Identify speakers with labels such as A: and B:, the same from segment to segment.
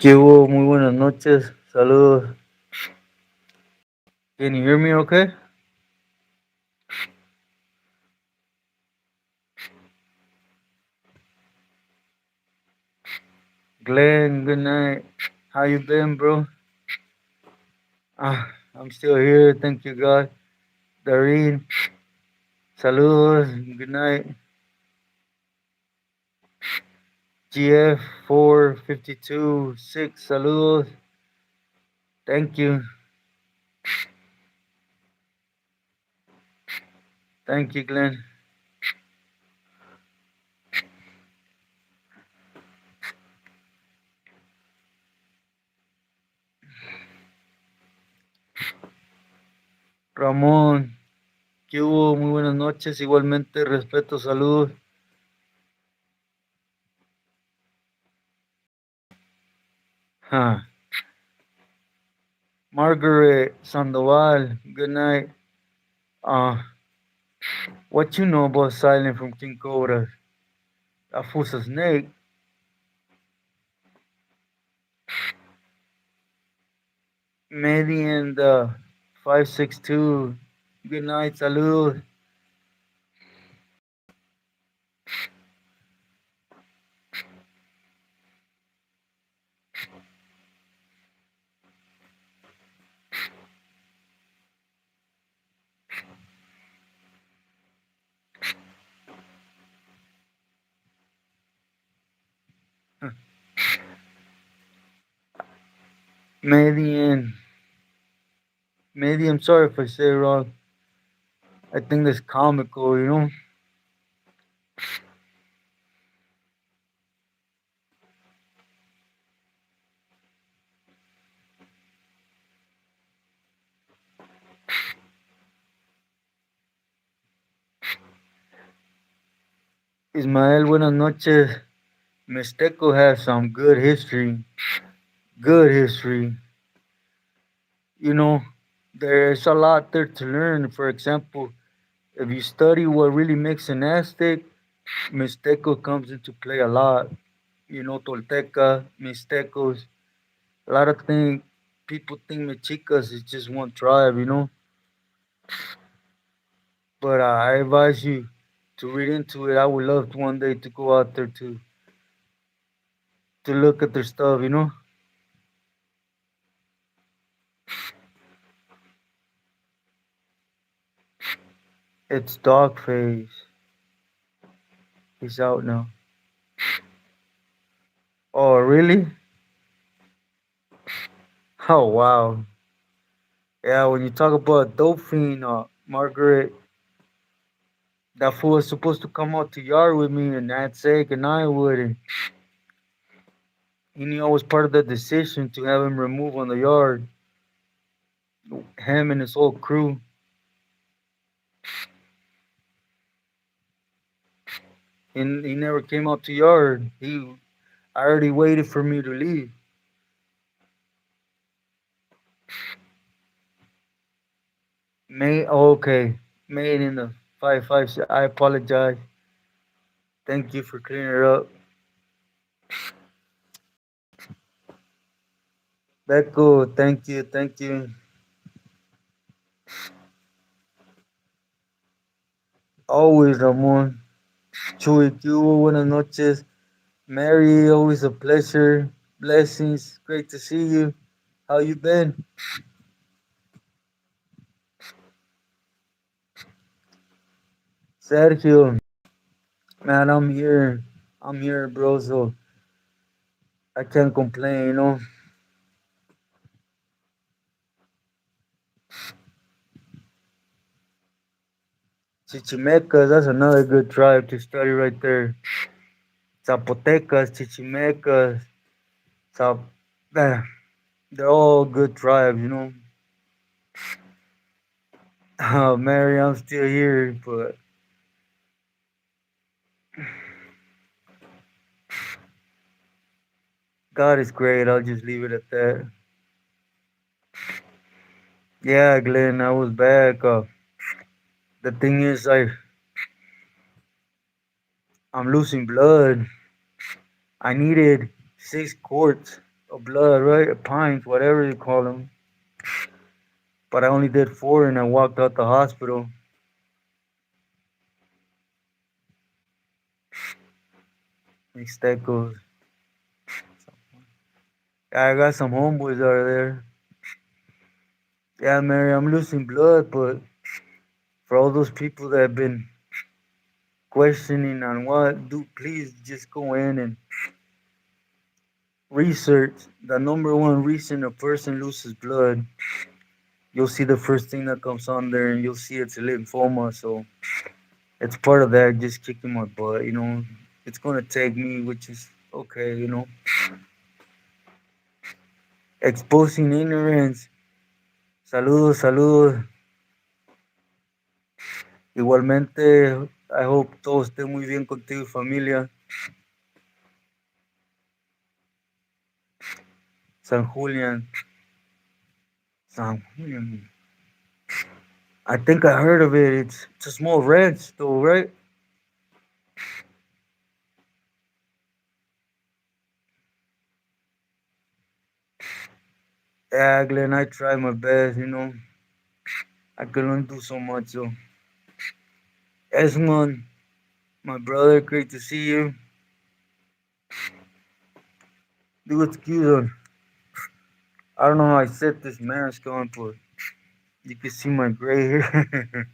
A: ¿Qué hubo? Muy buenas noches. Saludos. Can you hear me okay? Glenn, good night. How you been, bro? I'm still here. Thank you, God. Dareen, saludos. Good night. GF 4526, saludos. Thank you. Thank you, Glenn. Ramón, ¿qué hubo? Muy buenas noches. Igualmente, respeto, saludos. Huh. Margaret Sandoval, good night. Uh, what you know about Silent from King Cobra? That fool's a snake. Medi and 562, good night, saludos. Medi Medi, I'm sorry if I say it wrong. I think that's comical, you know? Ismael, buenas noches. Mixteco has some good history. Good history. You know, there's a lot there to learn. For example, if you study what really makes an Aztec, Mixteco comes into play a lot. You know, Tolteca, Mixtecos, a lot of things. People think Mexicas is just one tribe, you know. But I advise you to read into it. I would love one day to go out there to look at their stuff, you know. It's dog face. He's out now. Oh, really? Oh, wow. Yeah, when you talk about dope fiend, Margaret, that fool was supposed to come out to yard with me and I'd say and I wouldn't. He knew I was part of the decision to have him removed on the yard. Him and his whole crew. And he never came out to yard. I already waited for me to leave. Okay. Made in the 5-5. I apologize. Thank you for clearing it up. Becco, thank you, thank you. Always, Ramon. Chuy, Cubo, buenas noches. Mary, always a pleasure. Blessings. Great to see you. How you been? Sergio, man, I'm here. I'm here, bro, so I can't complain, you know. Chichimecas, that's another good tribe to study right there. Zapotecas, Chichimecas, Zap, eh, they're all good tribes, you know. Mary, I'm still here, but God is great. I'll just leave it at that. Yeah, Glenn, I was back. The thing is, I'm losing blood. I needed 6 quarts of blood, right? Pints, whatever you call them. But I only did 4, and I walked out the hospital. Mixtecos. I got some homeboys out there. Yeah, Mary, I'm losing blood, but for all those people that have been questioning on what, do please just go in and research the number one reason a person loses blood. You'll see the first thing that comes on there, and you'll see it's lymphoma. So it's part of that, just kicking my butt. It's gonna take me, which is okay. Exposing ignorance. Saludos, saludos. Igualmente, I hope todo esté muy bien contigo y familia. San Julian. San Julian. I think I heard of it. It's a small ranch, though, right? Yeah, Glenn, I try my best. I can only do so much. So, Esmond, my brother, great to see you. Do excuse on. I don't know how I set this mask on, but you can see my gray hair.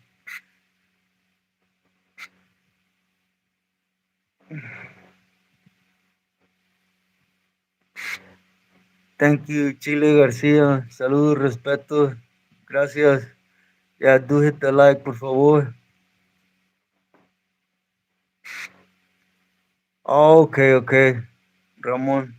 A: Thank you, Chile Garcia. Saludos, respeto. Gracias. Yeah, do hit the like, por favor. Oh, okay, okay. Ramon,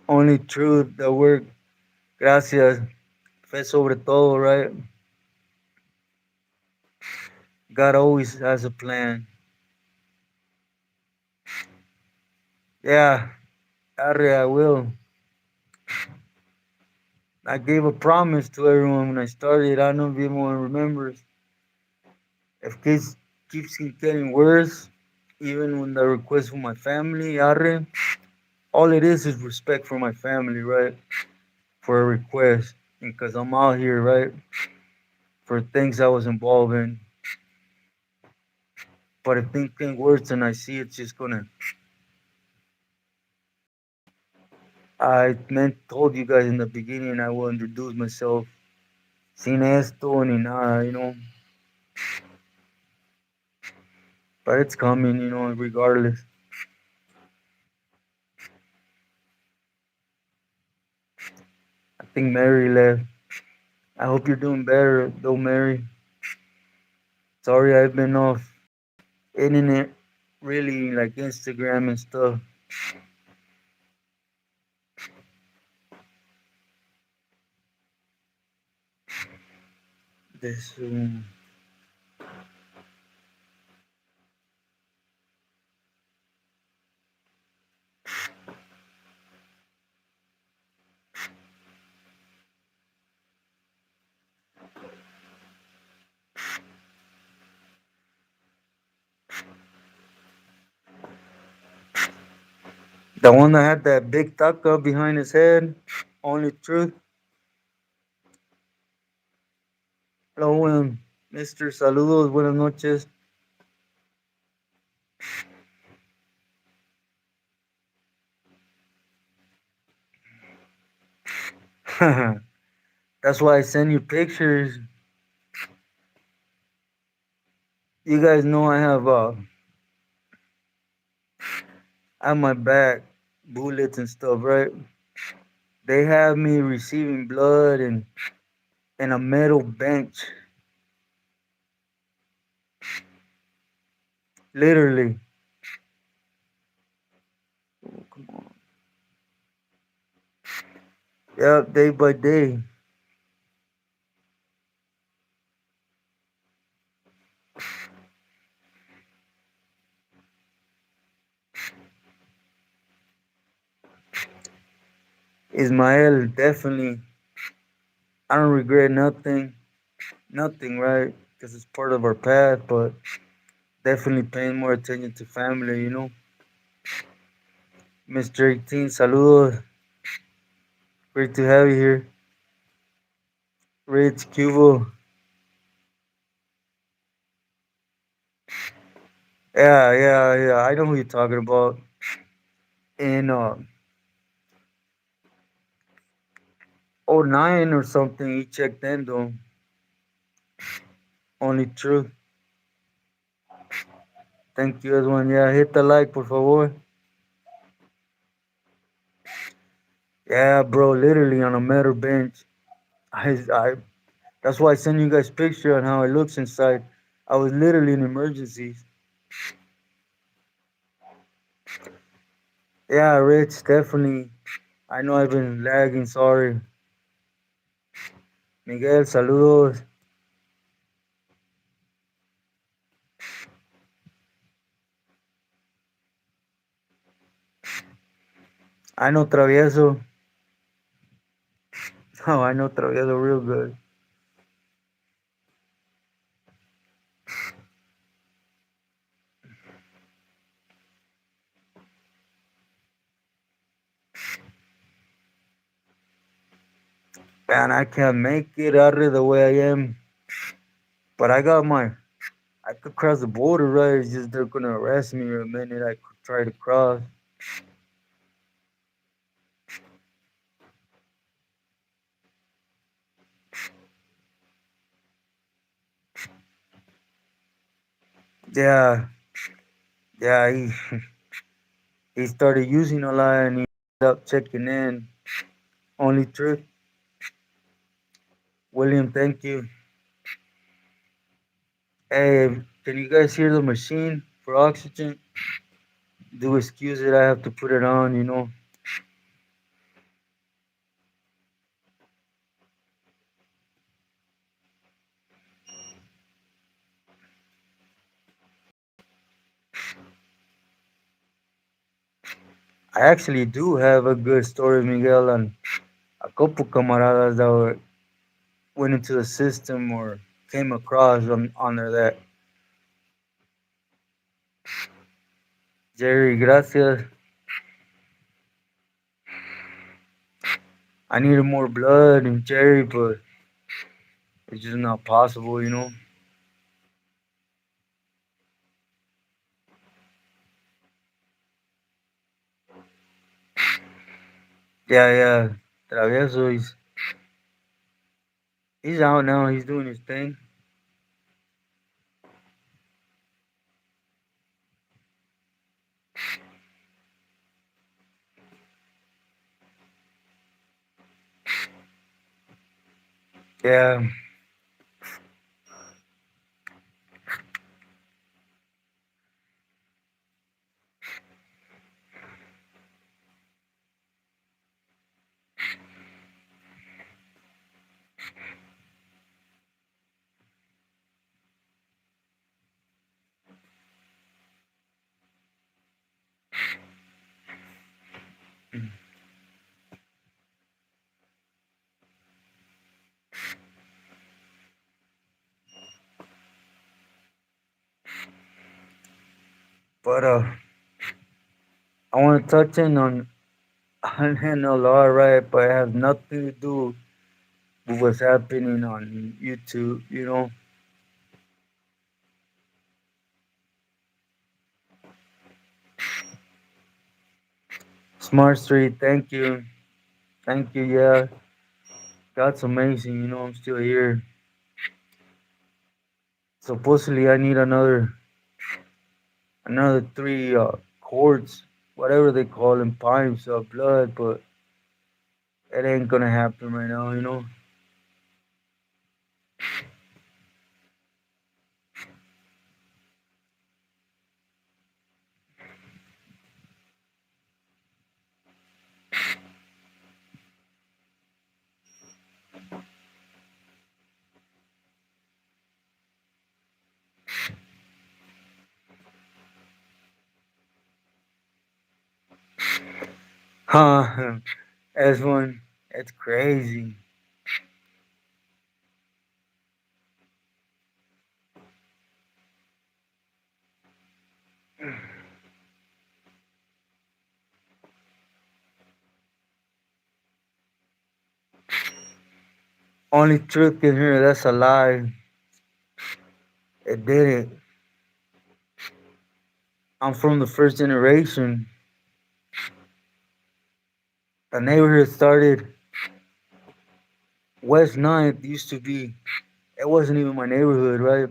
A: only truth, the work. Gracias. Fe sobre todo, right? God always has a plan. Yeah, Arre, I will. I gave a promise to everyone when I started. I don't know if anyone remembers. If kids keeps getting worse, even when the request for my family, Arre, all it is respect for my family, right? For a request. Because I'm out here, right? For things I was involved in. But if things get worse and I see it's just gonna. I told you guys in the beginning I will introduce myself. Sin esto ni nada. But it's coming, regardless. I think Mary left. I hope you're doing better, though, Mary. Sorry I've been off internet, really, like Instagram and stuff. This the one that had that big taka behind his head. Only truth. Hello, Mr. Saludos, buenas noches. That's why I send you pictures. You guys know I have on my back bullets and stuff, right? They have me receiving blood and in a metal bench, literally. Oh, come on. Yep, day by day. Ismael, definitely. I don't regret nothing. Nothing, right? Because it's part of our path, but definitely paying more attention to family. Mr. 18, saludos. Great to have you here. Rich, Cubo. Yeah, yeah, yeah. I know who you're talking about. In '09 or something, he checked in though. Only truth. Thank you, everyone. Yeah, hit the like, por favor. Yeah, bro, literally on a metal bench. I That's why I send you guys picture on how it looks inside. I was literally in emergencies. Yeah, Rich, definitely. I know I've been lagging, sorry. Miguel, saludos. I know Travieso. Oh, I know Travieso real good. Man, I can't make it out of the way I am. But I could cross the border, right? It's just they're gonna arrest me the minute I could try to cross. Yeah, yeah, he started using a lot and he ended up checking in. Only truth. William, thank you. Hey, can you guys hear the machine for oxygen? Do excuse it, I have to put it on. I actually do have a good story, Miguel, and a couple camaradas that went into the system or came across under that. Jerry, gracias. I needed more blood in Jerry, but it's just not possible. Yeah, yeah. Travieso, he's out now. He's doing his thing. Yeah, but I want to touch in on NLR, right? But it has nothing to do with what's happening on YouTube. Smart Street, thank you. Yeah, that's amazing. I'm still here. Supposedly, I need another three quarts, whatever they call them, pints of blood. But It ain't gonna happen right now, Huh? That's one. That's crazy. Only truth in here. That's a lie. It didn't. I'm from the first generation. The neighborhood started West Ninth used to be. It wasn't even my neighborhood, right?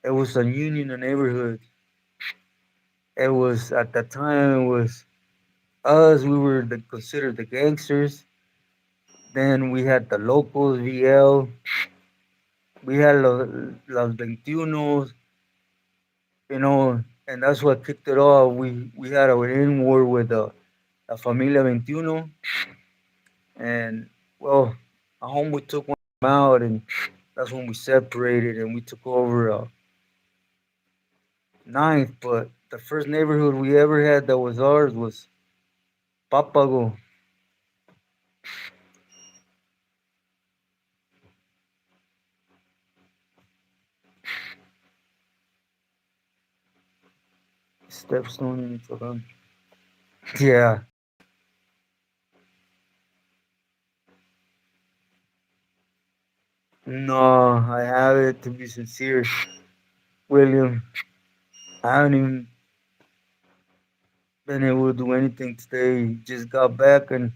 A: It was a Union neighborhood. It was at that time. It was us. We were considered the gangsters. Then we had the locals, VL. We had los 21, and that's what kicked it off. We had our in war with La Familia 21, and well, a homeboy took one out, and that's when we separated and we took over Ninth. But the first neighborhood we ever had that was ours was Papago. Stepstone in Michoacan. Yeah. No, I haven't, to be sincere, William. I haven't even been able to do anything today. Just got back, and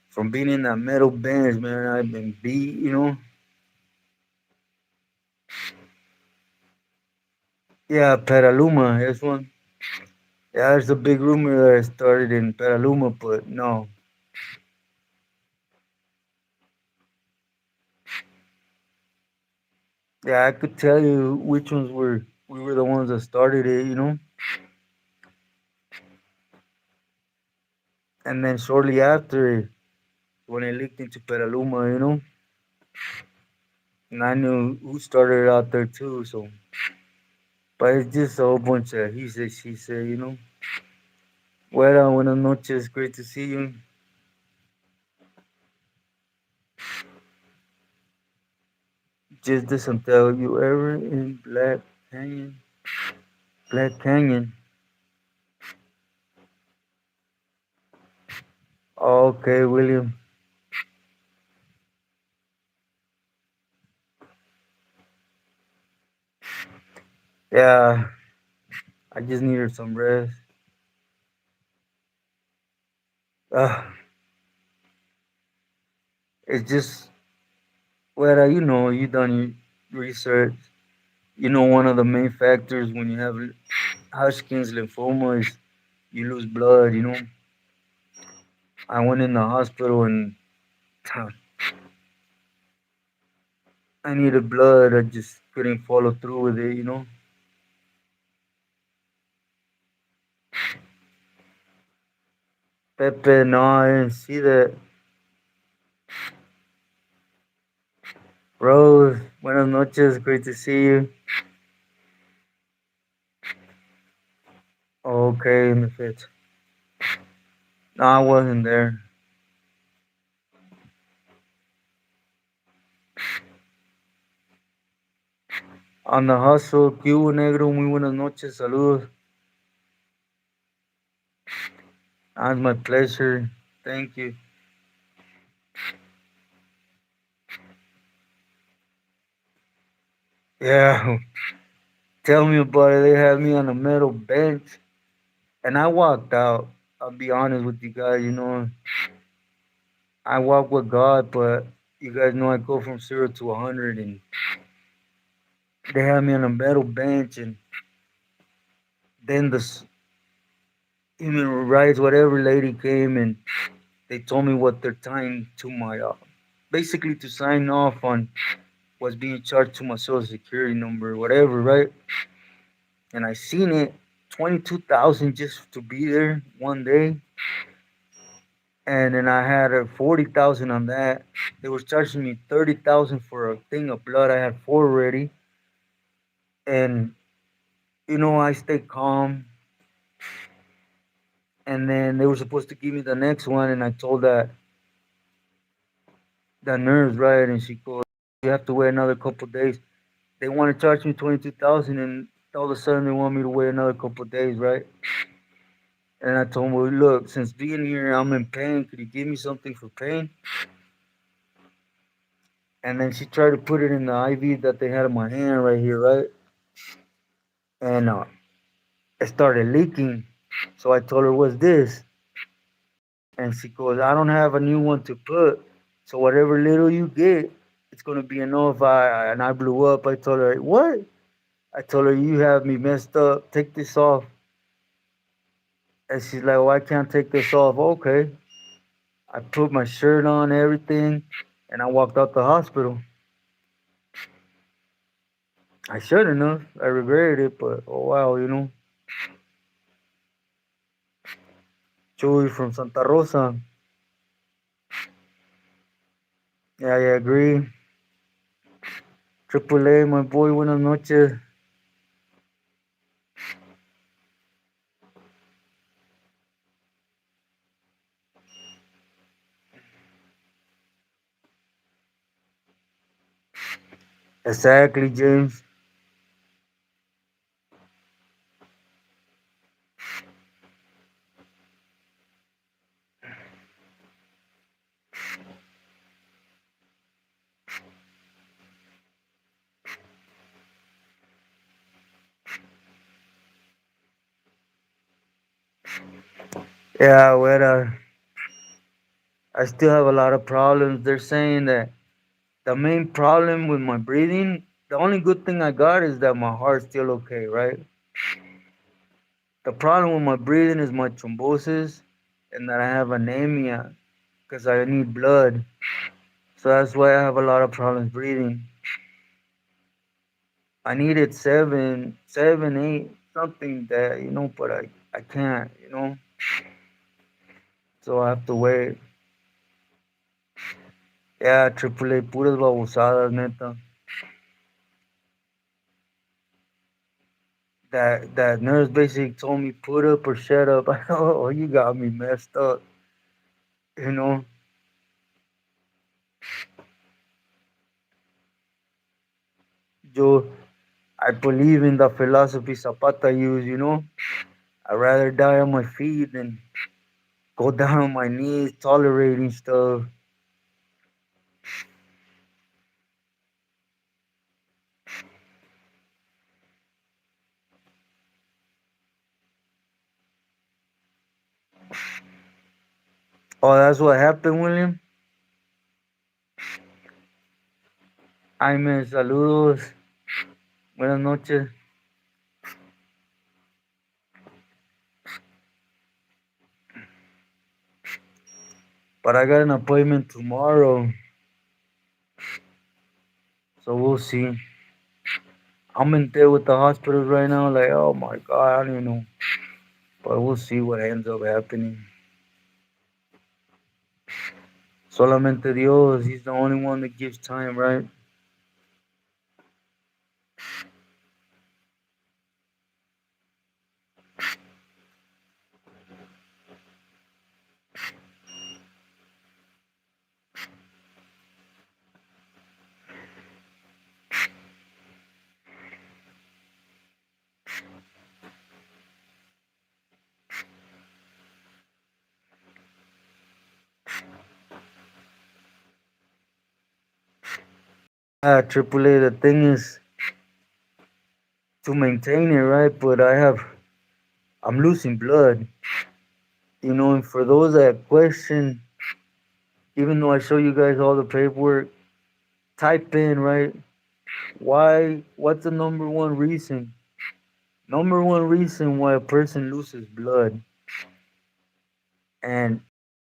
A: from being in that metal bench, man, I've been beat. Yeah, Petaluma, that's one. Yeah, there's a big rumor that I started in Petaluma, but no. Yeah, I could tell you which ones we were the ones that started it. And then shortly after, when it leaked into Petaluma, and I knew who started it out there too. So, but it's just a whole bunch of he said, she said. Well, buenas noches, great to see you. Just this until you ever in Canyon, Black Canyon. Okay, William. Yeah, I just needed some rest. Uh, it's just you done your research. One of the main factors when you have Hodgkin's lymphoma is you lose blood. I went in the hospital and I needed blood. I just couldn't follow through with it. Pepe, no, I didn't see that. Rose, buenas noches. Great to see you. Okay, in the fifth. No, I wasn't there. On the hustle, ¿qué hubo, negro? Muy buenas noches. Saludos. Ah, it's my pleasure. Thank you. Yeah, tell me about it. They had me on a metal bench, and I walked out. I'll be honest with you guys. I walk with God, but you guys know I go from 0 to 100, and they had me on a metal bench, and then the human rights, whatever lady came, and they told me what they're tying to my, basically to sign off on what's being charged to my social security number, whatever, right? And I seen it, 22,000 just to be there one day, and then I had a 40,000 on that. They was charging me 30,000 for a thing of blood. I had four already, and I stayed calm. And then they were supposed to give me the next one, and I told that nurse, right, and she goes, "You have to wait another couple of days." They want to charge me 22,000, and all of a sudden they want me to wait another couple of days, right? And I told them, "Well, look, since being here, I'm in pain. Could you give me something for pain?" And then she tried to put it in the IV that they had in my hand right here, right? And it started leaking. So I told her, "What's this?" And she goes, "I don't have a new one to put. So whatever little you get, it's gonna be enough." And I blew up. I told her, "What?" I told her, "You have me messed up. Take this off." And she's like, "Well, I can't take this off." Okay. I put my shirt on, everything, and I walked out the hospital. I shouldn't have. I regretted it, but oh wow, Joey from Santa Rosa. Yeah, I agree. Triple A, my boy, buenas noches. Exactly, James. Yeah, well, I still have a lot of problems. They're saying that the main problem with my breathing, the only good thing I got is that my heart's still okay, right? The problem with my breathing is my thrombosis and that I have anemia because I need blood. So that's why I have a lot of problems breathing. I needed seven, eight, something that, but I can't. So I have to wait. Yeah, triple A, puras babosadas, neta. That nurse basically told me put up or shut up. Oh, you got me messed up. You know, Joe, I believe in the philosophy Zapata used. I'd rather die on my feet than go down on my knees tolerating stuff. Oh, that's what happened, William. Jaime, saludos. Buenas noches. But I got an appointment tomorrow, so we'll see. I'm in there with the hospitals right now, like, oh my god, I don't even know. But we'll see what ends up happening. Solamente Dios, He's the only one that gives time, right? AAA, the thing is to maintain it, right? But I'm losing blood, and for those that question, even though I show you guys all the paperwork, type in, right? What's the number one reason? Number one reason why a person loses blood. And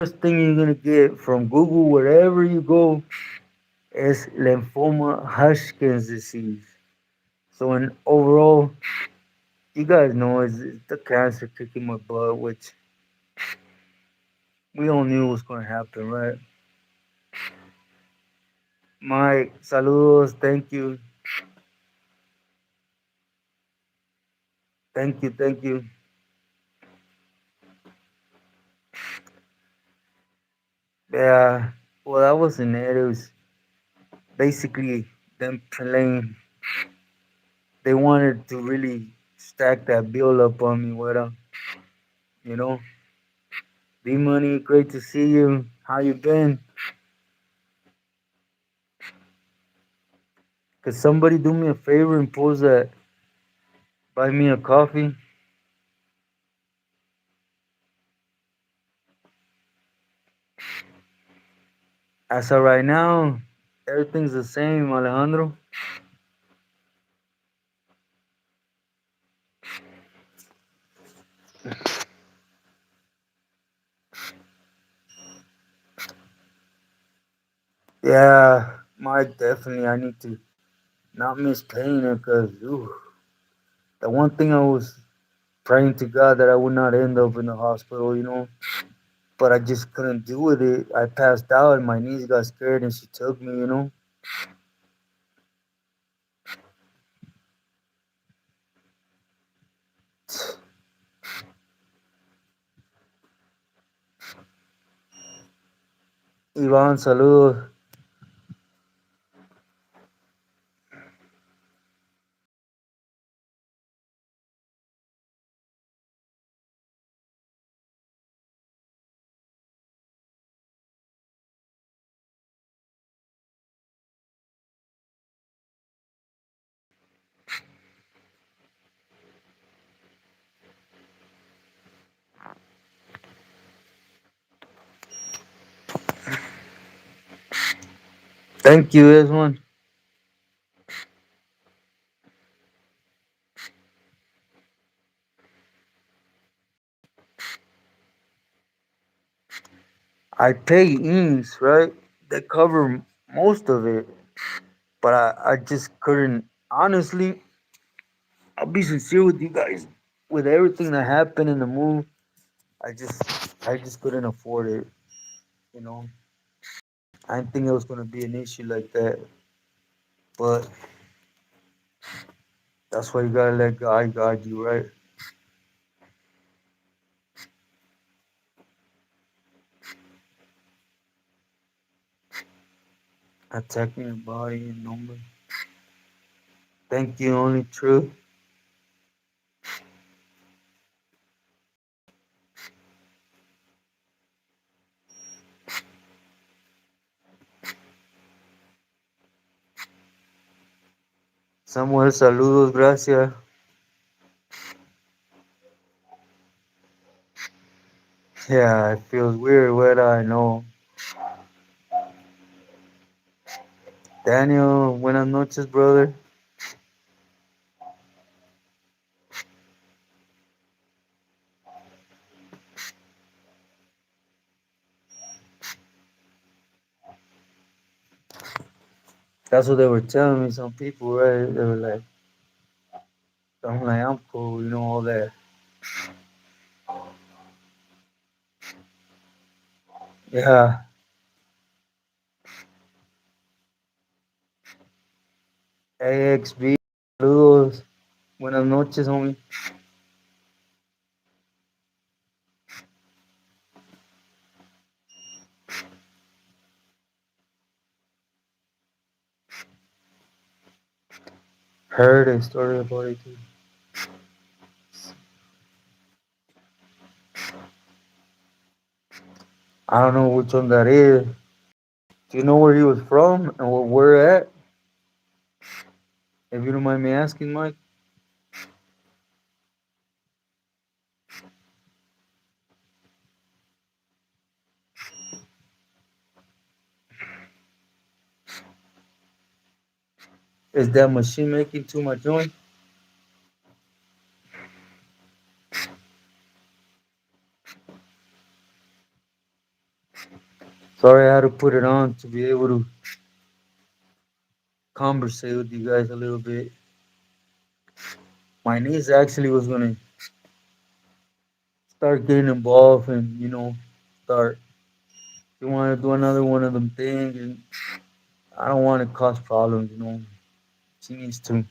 A: first thing you're gonna get from Google wherever you go is lymphoma Hodgkin's disease. So in overall, you guys know it's the cancer kicking my butt, which we all knew was gonna happen, right? Mike, saludos, thank you. Yeah, well, that wasn't it. It was basically them playing. They wanted to really stack that bill up on me with you know, D Money, great to see you. How you been? Could somebody do me a favor and pose that, buy me a coffee? As of right now, everything's the same, Alejandro. Yeah, Mike, definitely. I need to not miss paying it because the one thing I was praying to God that I would not end up in the hospital, but I just couldn't do with it. I passed out and my niece got scared and she took me. Ivan, saludos. Thank you, everyone. I pay Eames, right? They cover most of it, but I just couldn't. Honestly, I'll be sincere with you guys. With everything that happened in the move, I just couldn't afford it. You know, I didn't think it was gonna be an issue like that. But that's why you gotta let God guide you, right? Attacking your body and number. Thank you, only truth. Samuel, saludos, gracias. Yeah, it feels weird, what I know. Daniel, buenas noches, brother. That's what they were telling me. Some people, right? They were like, I'm like, I'm cool, all that. Yeah, AXB, saludos. Buenas noches, homie. Heard a story about it too. I don't know which one that is. Do you know where he was from and where we're at? If you don't mind me asking, Mike, is that machine making too much noise? Sorry I had to put it on to be able to conversate with you guys a little bit. My niece actually was gonna start getting involved and start. She wanted to do another one of them things, and I don't want to cause problems. She needs to.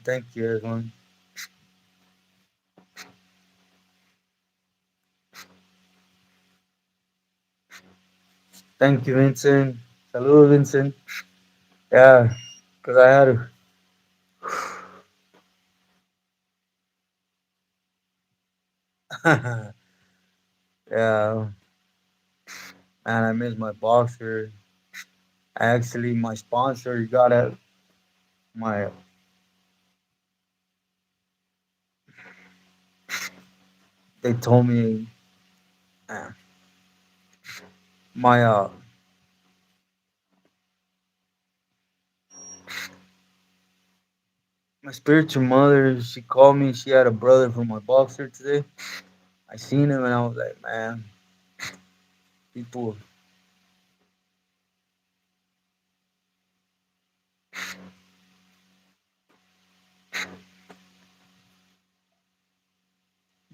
A: Thank you, everyone. Thank you, Vincent. Hello, Vincent. Yeah, because I had to. Yeah, man, I miss my boxer. Actually, my sponsor got at my. They told me uh, my my spiritual mother. She called me. She had a brother from my boxer today. I seen him and I was like, man, people,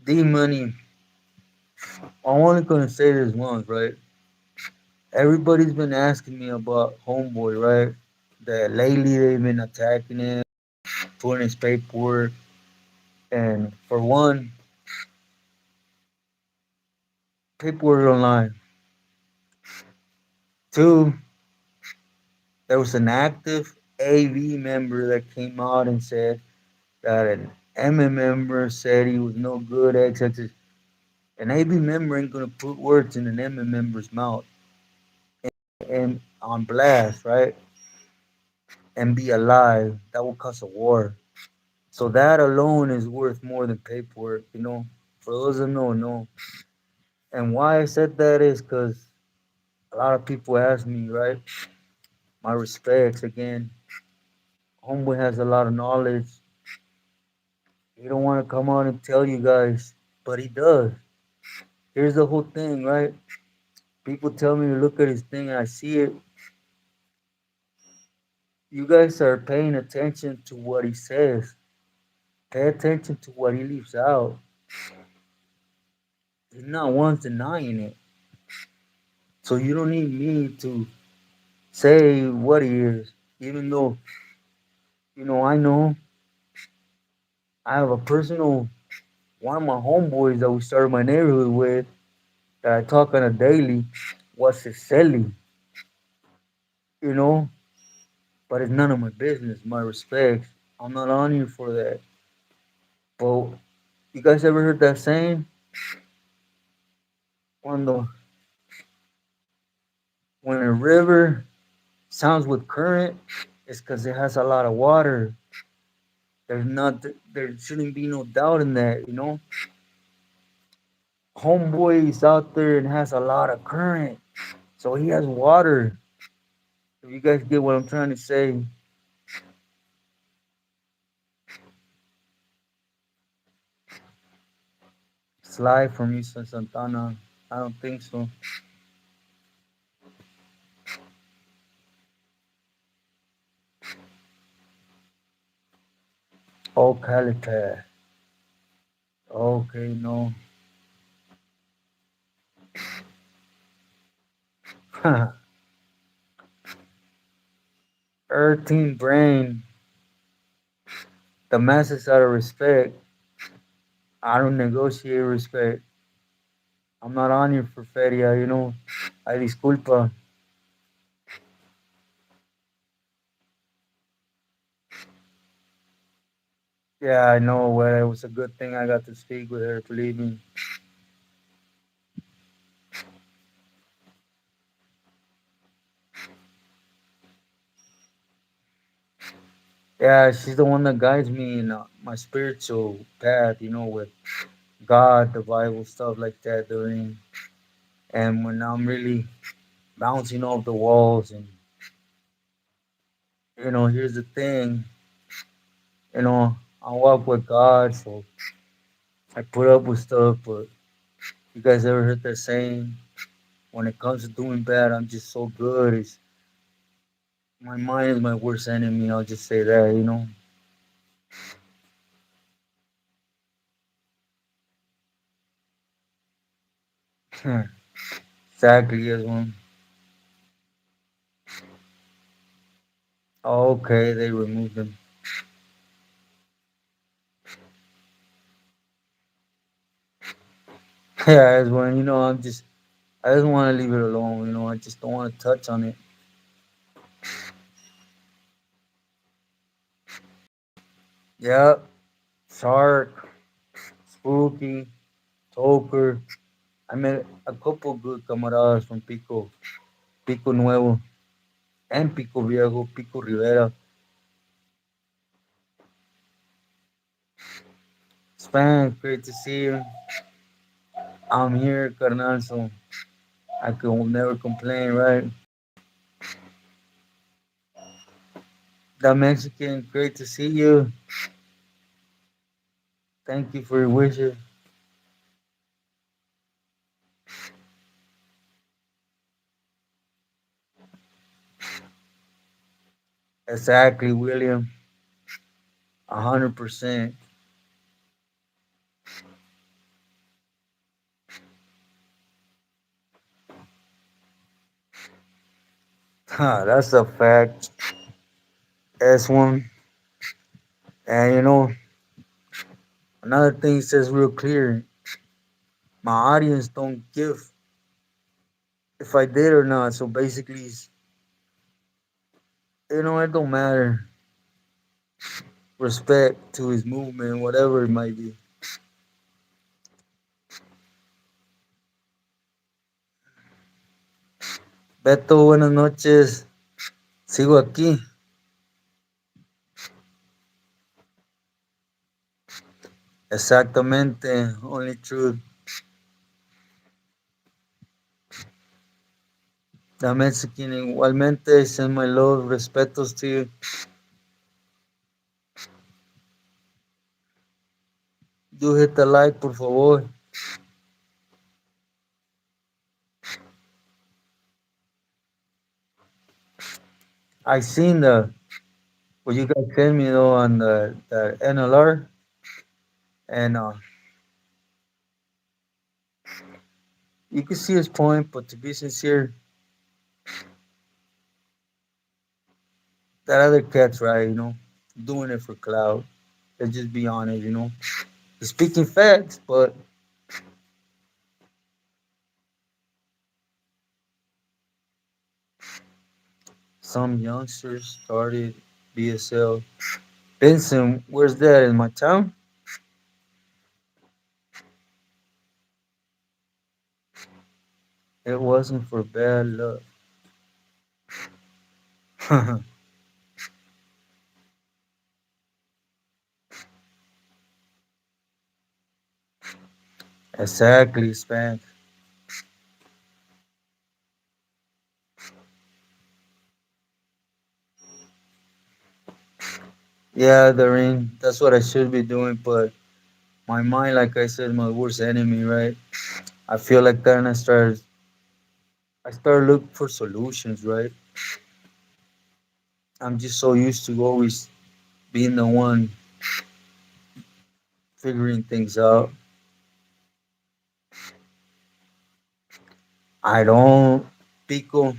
A: D money. I'm only gonna say this once, right? Everybody's been asking me about Homeboy, right? That lately they've been attacking him, putting his paperwork, and for one, paperwork online. Two, there was an active AV member that came out and said that an MM member said he was no good, etc. An AV member ain't gonna put words in an MM member's mouth and on blast, right? And be alive. That will cause a war. So that alone is worth more than paperwork. For those that know. And why I said that is because a lot of people ask me, right? My respects again. Homeboy has a lot of knowledge. He don't want to come out and tell you guys, but he does. Here's the whole thing, right? People tell me to look at his thing and I see it. You guys are paying attention to what he says. Pay attention to what he leaves out. He's not once denying it. So you don't need me to say what he is. Even though, I know I have a personal one of my homeboys that we started my neighborhood with that I talk on a daily was Cicely, you know, but it's none of my business. My respect. I'm not on you for that. But you guys ever heard that saying? Cuando when a river sounds with current, it's because it has a lot of water. There shouldn't be no doubt in that. Homeboy's out there and has a lot of current, so he has water. If you guys get what I'm trying to say, slide from Eastern Santana. I don't think so. Oh, Calipad. Okay, no. Earthing brain. The masses out of respect. I don't negotiate respect. I'm not on you for feria. I disculpa. Yeah, I know. Well, it was a good thing I got to speak with her. Believe me. Yeah, she's the one that guides me in my spiritual path. With God, the Bible, stuff like that. Doing, and when I'm really bouncing off the walls and Here's the thing. I walk with God, so I put up with stuff. But you guys ever heard that saying? When it comes to doing bad, I'm just so good. My mind is my worst enemy. I'll just say that. Exactly, yes, one. Oh, okay, they removed them. Yeah, as one. I just want to leave it alone. I just don't want to touch on it. Yeah, shark, spooky, toker. I met a couple good camaradas from Pico Nuevo, and Pico Viejo, Pico Rivera. Span, great to see you. I'm here, carnal, so I can never complain, right? The Mexican, great to see you. Thank you for your wishes. Exactly, William. 100%. That's a fact. S1. And another thing says real clear. My audience don't give if I did or not. So basically, it don't matter. Respect to his movement, whatever it might be. Beto, buenas noches. Sigo aquí. Exactamente. Only truth. La Mexican igualmente. Send my love, respetos to you. Do hit the like, por favor. I seen what you guys sent me though on the NLR, and you can see his point. But to be sincere, that other cat's right. Doing it for clout. Let's just be honest. He's speaking facts, but some youngsters started BSL. Benson, where's that in my town? It wasn't for bad luck. Exactly, Span. Yeah, Doreen, that's what I should be doing, but my mind, like I said, my worst enemy, right? I feel like that, and I start looking for solutions, right? I'm just so used to always being the one figuring things out. I don't, Pico.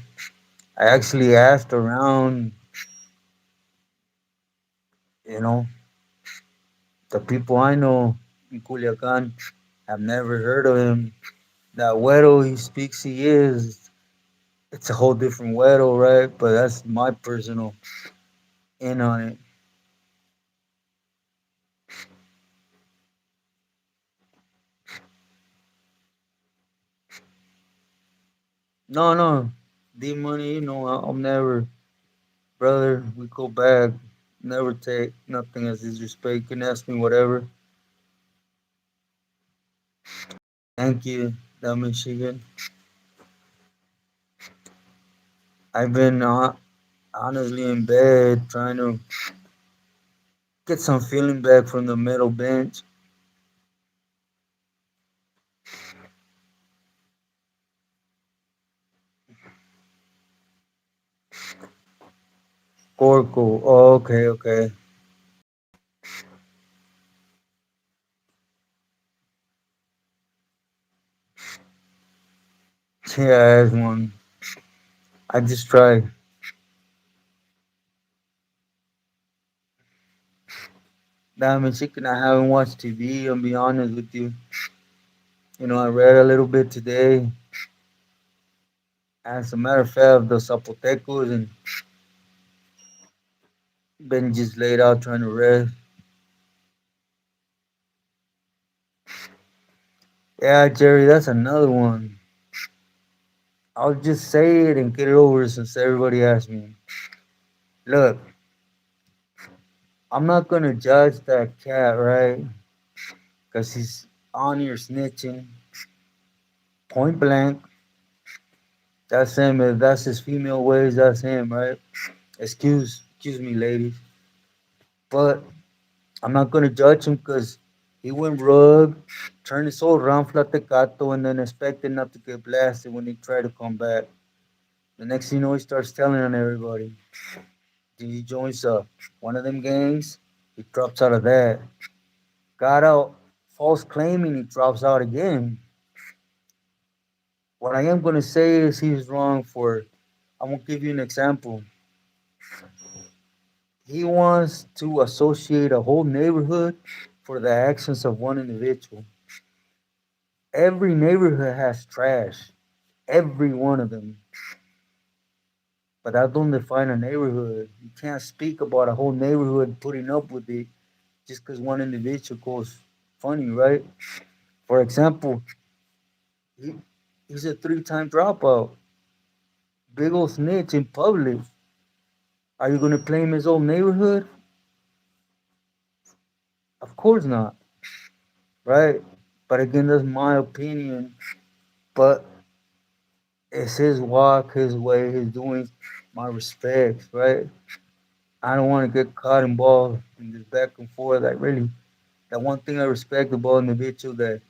A: I actually asked around, you know, the people I know in Culiacan. I've never heard of him. That Weddle he speaks he is, it's a whole different Weddle, right? But that's my personal in on it. No, no. D Money, I'll never, brother, we go back. Never take nothing as disrespect. You can ask me whatever. Thank you, that Michigan. I've been, Honestly, in bed, trying to get some feeling back from the metal bench. Corco. Oh, okay, okay. Yeah, that's one. I just tried. Diamond Chicken, I haven't watched TV, I'll be honest with you. I read a little bit today. As a matter of fact, the Zapotecos and been just laid out trying to rest. Yeah, Jerry, that's another one. I'll just say it and get it over since everybody asked me. Look, I'm not gonna judge that cat, right? Because he's on here snitching. Point blank. That's him. If that's his female ways, that's him, right? Excuse me, ladies. But I'm not gonna judge him because he went rogue, turned his whole round flatecato, and then expected not to get blasted when he tried to come back. The next thing you know, he starts telling on everybody. Then he joins one of them gangs. He drops out of that. Got out false claiming. He drops out again. What I am gonna say is he was wrong for. I'm gonna give you an example. He wants to associate a whole neighborhood for the actions of one individual. Every neighborhood has trash. Every one of them. But that don't define a neighborhood. You can't speak about a whole neighborhood putting up with it just because one individual goes funny, right? For example, he, he's a three-time dropout. Big old snitch in public. Are you gonna claim his old neighborhood? Of course not, right? But again, that's my opinion. But it's his walk, his way, his doing. My respects, right? I don't want to get caught involved in this back and forth. Like really, that one thing I respect about an individual that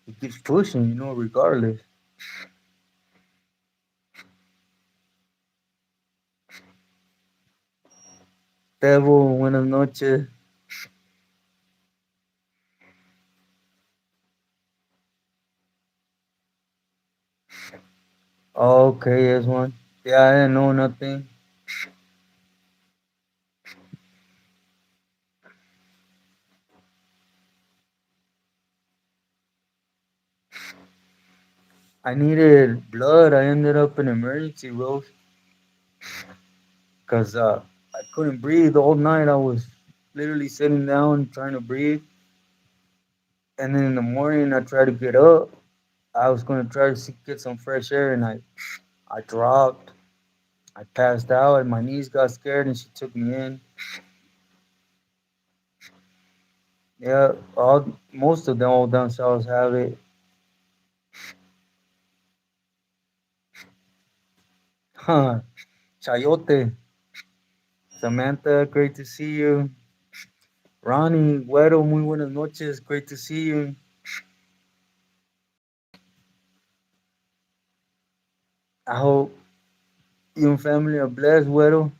A: he keeps pushing, regardless. Tebo, buenas noches. Oh, okay, yes, one. Yeah, I didn't know nothing. I needed blood. I ended up in emergency, Rose, because I couldn't breathe all night. I was literally sitting down trying to breathe. And then in the morning, I tried to get up. I was going to try to get some fresh air, and I dropped. I passed out, and my niece got scared, and she took me in. Yeah, most of them all down south have it. Huh. Chayote. Samantha, great to see you. Ronnie, Güero, muy buenas noches. Great to see you. I hope you and family are blessed, Güero.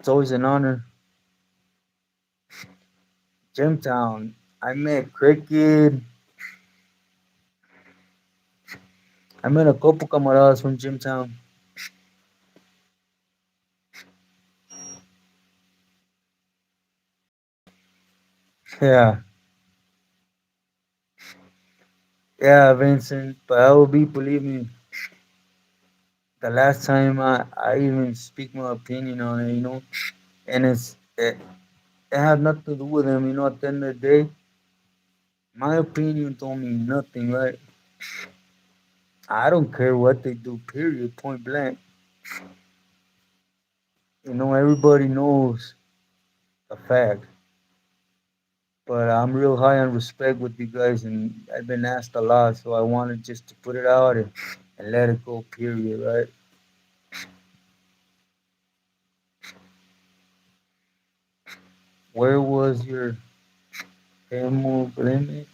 A: It's always an honor. Gemtown. I met Cricket. I met a couple camaradas from Gemtown. Yeah, yeah, Vincent. But I will be, believe me, the last time I even speak my opinion on it, and it had nothing to do with him, at the end of the day, my opinion don't mean nothing, right? I don't care what they do, period, point blank. Everybody knows a fact. But I'm real high on respect with you guys, and I've been asked a lot, so I wanted just to put it out and let it go, period, right? Where was your hemoglobin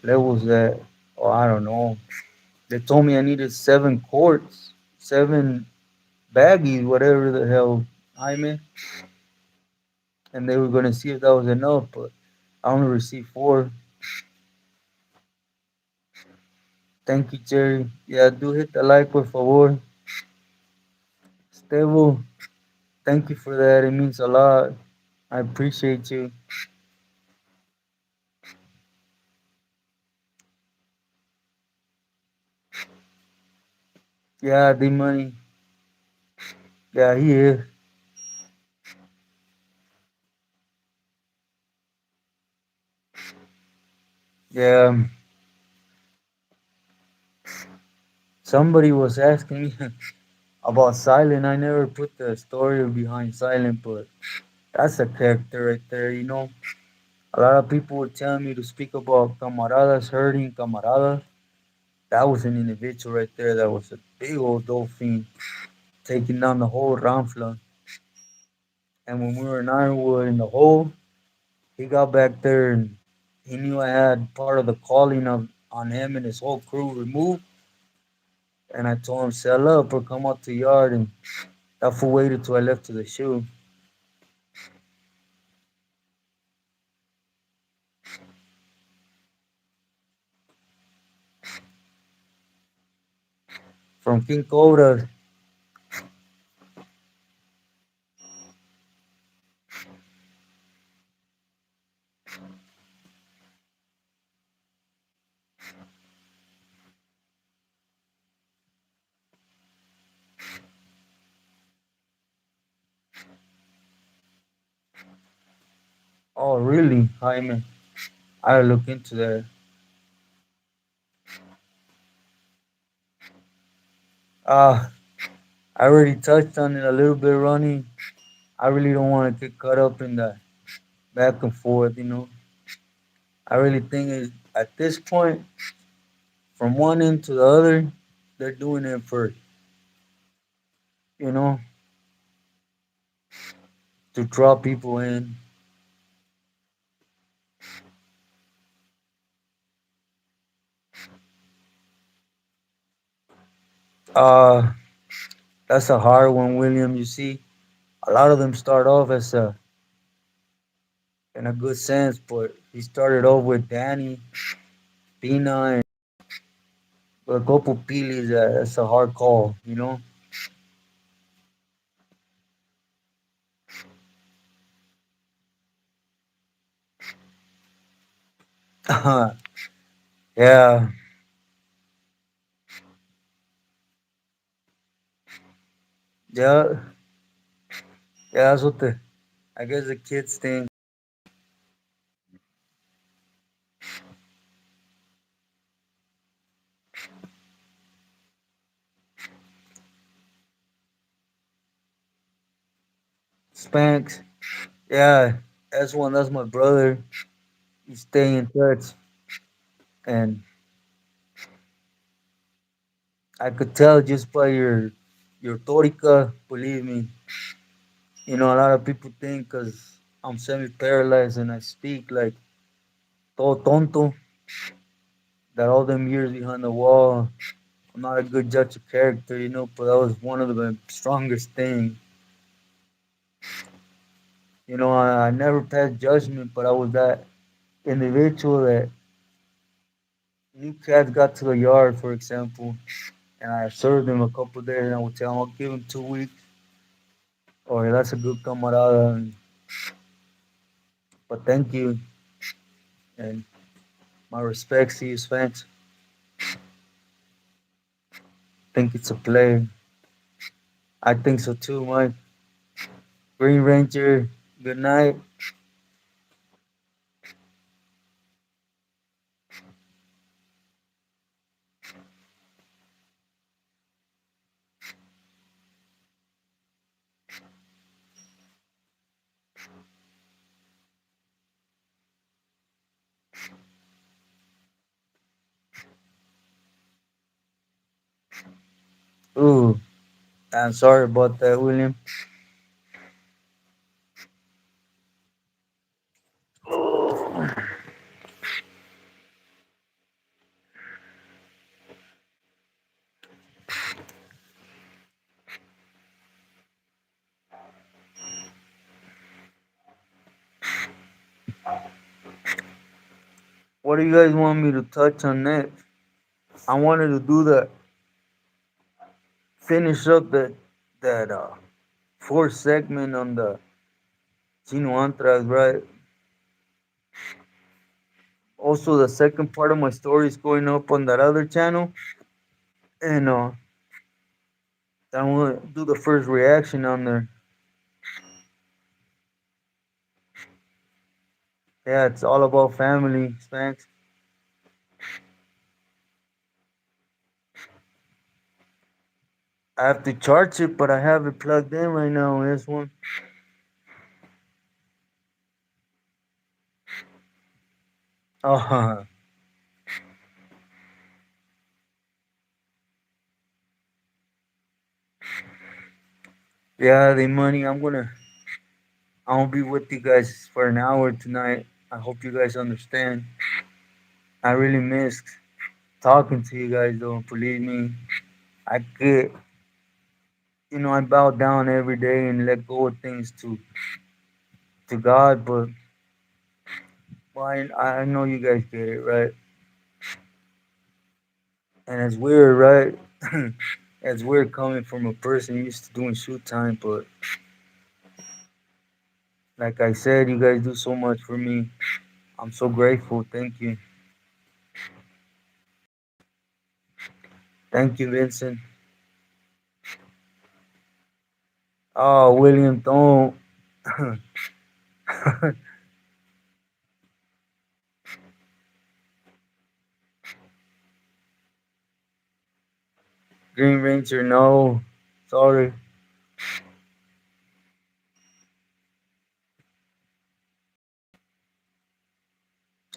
A: levels at? Oh, I don't know. They told me I needed 7 quarts, 7 baggies, whatever the hell, Jaime, and they were gonna see if that was enough, but I only received 4. Thank you, Jerry. Yeah, do hit the like, por favor. Stevo, thank you for that. It means a lot. I appreciate you. Yeah, the money. Yeah, he is. Yeah, somebody was asking me about Silent. I never put the story behind Silent, but that's a character right there, you know. A lot of people were telling me to speak about camaradas hurting camaradas. That was an individual right there that was a big old dolphin taking down the whole Ramfla. And when we were in Ironwood in the hole, he got back there and he knew I had part of the calling of on him and his whole crew removed. And I told him, sell up or come out to yard. And that fool waited till I left to the shoe. From King Cobra. Oh, really, Jaime? I look into that. Uh, I already touched on it a little bit, Ronnie. I really don't want to get caught up in that back and forth, you know. I really think at this point, from one end to the other, they're doing it for, you know, to draw people in. Uh, that's a hard one, William. You see, a lot of them start off as a in a good sense, but he started off with Danny, Pina, and a couple Pilis. That's a hard call, you know. Yeah, yeah, yeah. That's what the I guess the kids think. Spanx, yeah, that's one. That's my brother. You stay in touch, and I could tell just by your torica. Believe me, you know a lot of people think because I'm semi-paralyzed and I speak like todo tonto that all them years behind the wall. I'm not a good judge of character, you know, but that was one of the strongest things. You know, I never passed judgment, but I was that individual that new cats got to the yard, for example, and I served them a couple days, and I would tell them I'll give them 2 weeks, or that's a good camarada. But thank you, and my respects to you, Spence. Think it's a play. I think so too, Mike. Green Ranger, good night. Ooh, I'm sorry about that, William. What do you guys want me to touch on next? I wanted to do that, finish up that fourth segment on the Chino Anthrax, right? Also, the second part of my story is going up on that other channel, and I want to do the first reaction on there. Yeah, it's all about family, Spanx. I have to charge it, but I have it plugged in right now. This one. Oh, yeah, the money. I'll be with you guys for an hour tonight. I hope you guys understand. I really missed talking to you guys, though. Believe me, I get, I bow down every day and let go of things to God, but well, I know you guys get it, right? And it's weird, right? It's weird coming from a person used to doing shoot time, but like I said, you guys do so much for me. I'm so grateful. Thank you. Thank you, Vincent. Oh, William, don't. Green Ranger, no. Sorry.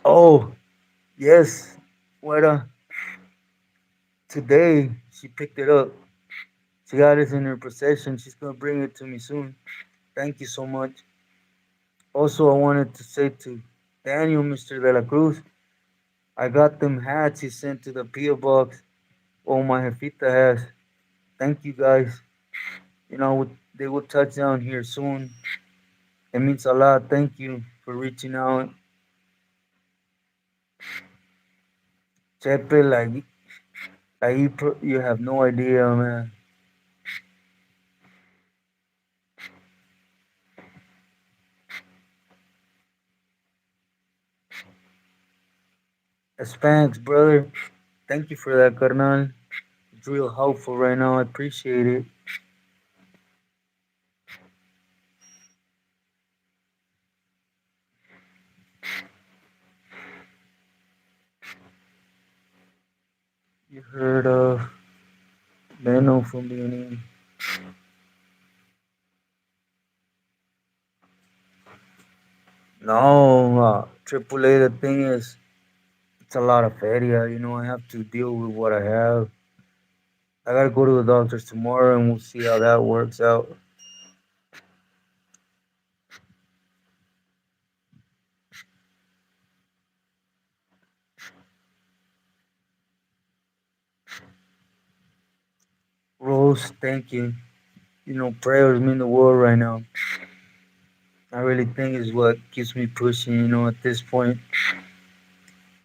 A: Oh, yes. What, today she picked it up. She got it in her possession. She's gonna bring it to me soon. Thank you so much. Also, I wanted to say to Daniel, Mr. De La Cruz, I got them hats he sent to the P.O. box. Oh, my jefita has. Thank you guys. They will touch down here soon. It means a lot. Thank you for reaching out. Chepe, you have no idea, man. Spanx, brother. Thank you for that, carnal. It's real helpful right now. I appreciate it. You heard of Leno from beginning. No, AAA, the thing is, it's a lot of feria. I have to deal with what I have. I gotta go to the doctors tomorrow and we'll see how that works out. Rose, thank you. Prayers mean the world right now. I really think is what keeps me pushing, at this point.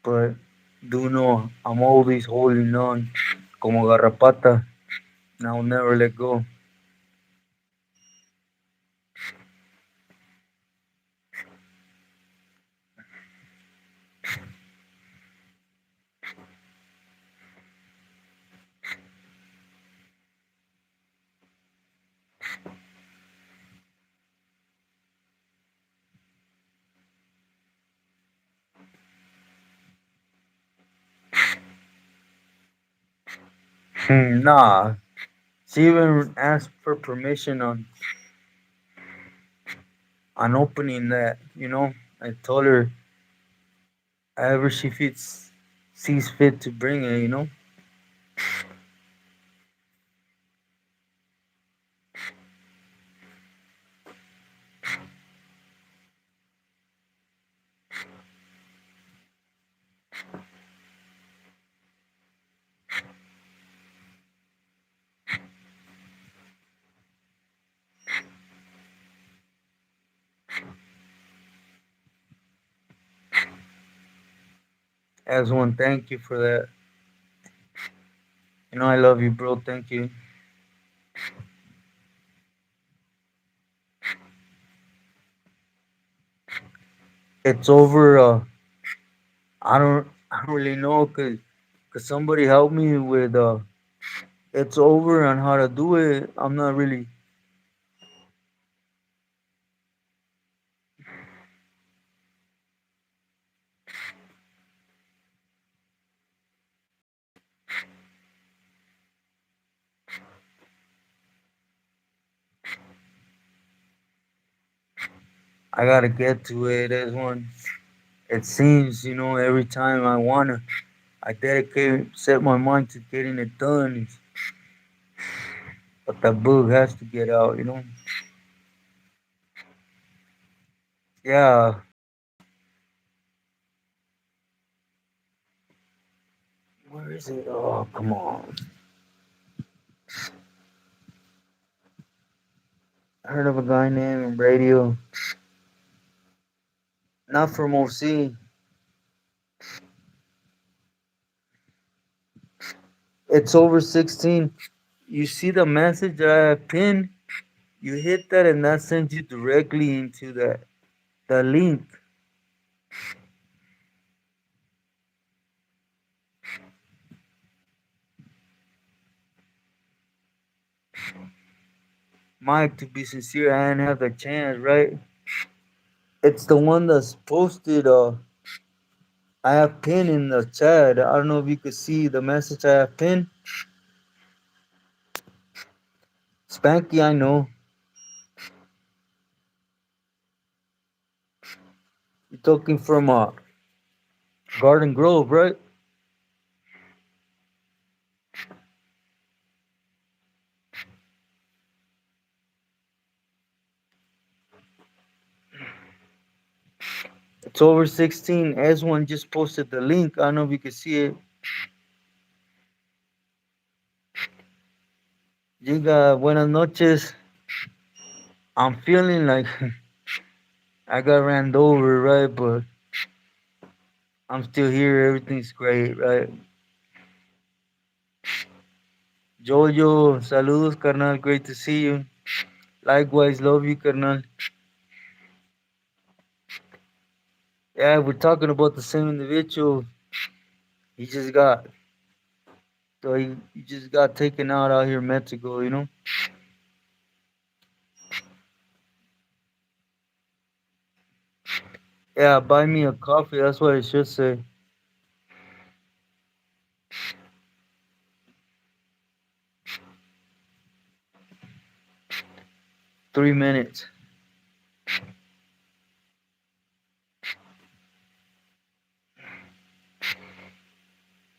A: But do know I'm always holding on como garrapata and I'll never let go. Nah. She even asked for permission on opening that, I told her however she sees fit to bring it. As one, thank you for that. You know I love you, bro. Thank you. It's over. I don't really know, cause somebody helped me with it's over on how to do it. I'm not really. I gotta get to it as one. It seems, every time I dedicate, set my mind to getting it done. But that bug has to get out. Yeah, where is it? Oh, come on. I heard of a guy named Radio. Not from OC. It's over 16. You see the message that I have pinned? You hit that and that sends you directly into the link. Mike, to be sincere, I didn't have the chance, right? It's the one that's posted. I have pinned in the chat. I don't know if you could see the message I have pinned. Spanky, I know. You're talking from Garden Grove, right? It's over 16. S1 just posted the link. I don't know if you can see it. Diga, buenas noches. I'm feeling like I got ran over, right? But I'm still here. Everything's great, right? Jojo, saludos, carnal. Great to see you. Likewise, love you, carnal. Yeah, we're talking about the same individual. He just got, so he just got taken out here in Mexico. Yeah, buy me a coffee. That's what it should say. 3 minutes.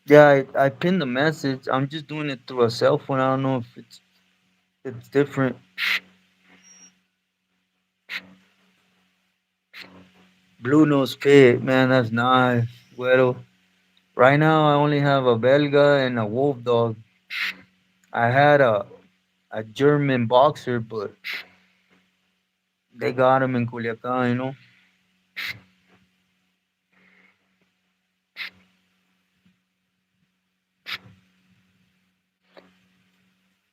A: Yeah, I pinned the message. I'm just doing it through a cell phone. I don't know if it's different. Blue nose pig, man, that's nice. Well, right now I only have a Belga and a wolf dog. I had a German boxer, but they got him in Culiacan.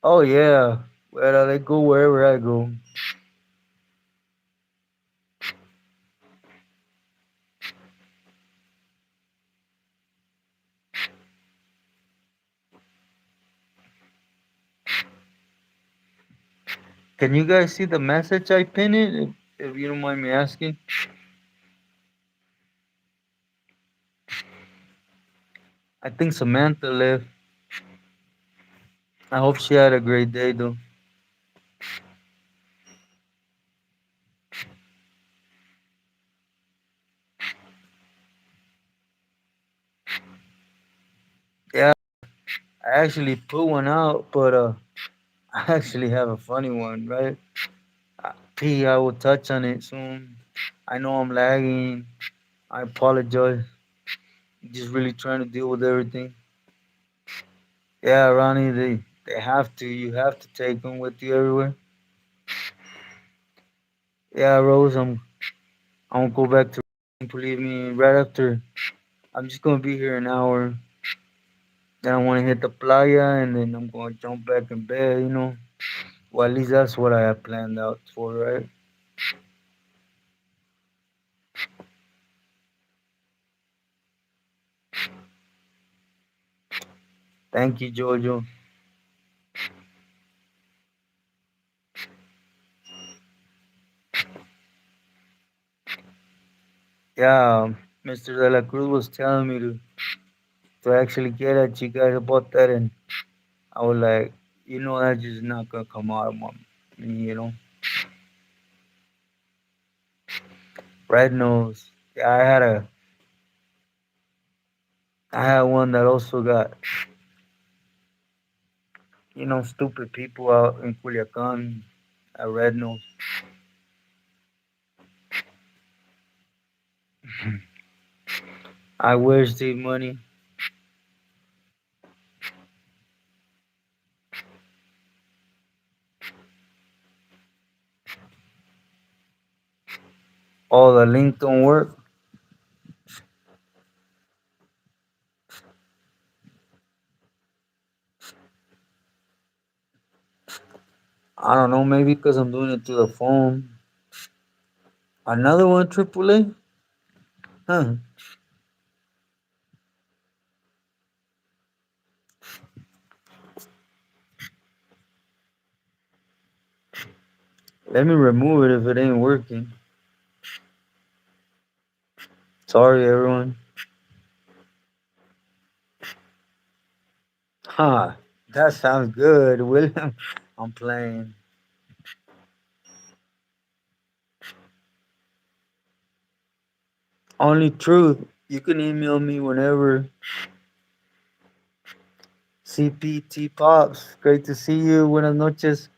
A: Oh yeah, well they go wherever I go. Can you guys see the message I pinned it? If you don't mind me asking. I think Samantha left. I hope she had a great day though. Yeah, I actually put one out, but I actually have a funny one, right? P, I will touch on it soon. I know I'm lagging. I apologize. Just really trying to deal with everything. Yeah, Ronnie, they have to. You have to take them with you everywhere. Yeah, Rose, I'm gonna go back to believe me right after I'm just gonna be here an hour. Then I want to hit the playa, and then I'm gonna jump back in bed. Well, at least that's what I have planned out for, right? Thank you, Jojo. Yeah, Mr. De La Cruz was telling me to actually get at you guys about that, and I was like, that's just not gonna come out of me, Red nose. Yeah, I had one that also got, stupid people out in Culiacan at Red Nose. I wasted money. All the link don't work. I don't know, maybe because I'm doing it through the phone. Another one, AAA? Huh. Let me remove it if it ain't working. Sorry, everyone. Huh. That sounds good, William. I'm playing. Only truth. You can email me whenever. CPT Pops. Great to see you. Buenas noches.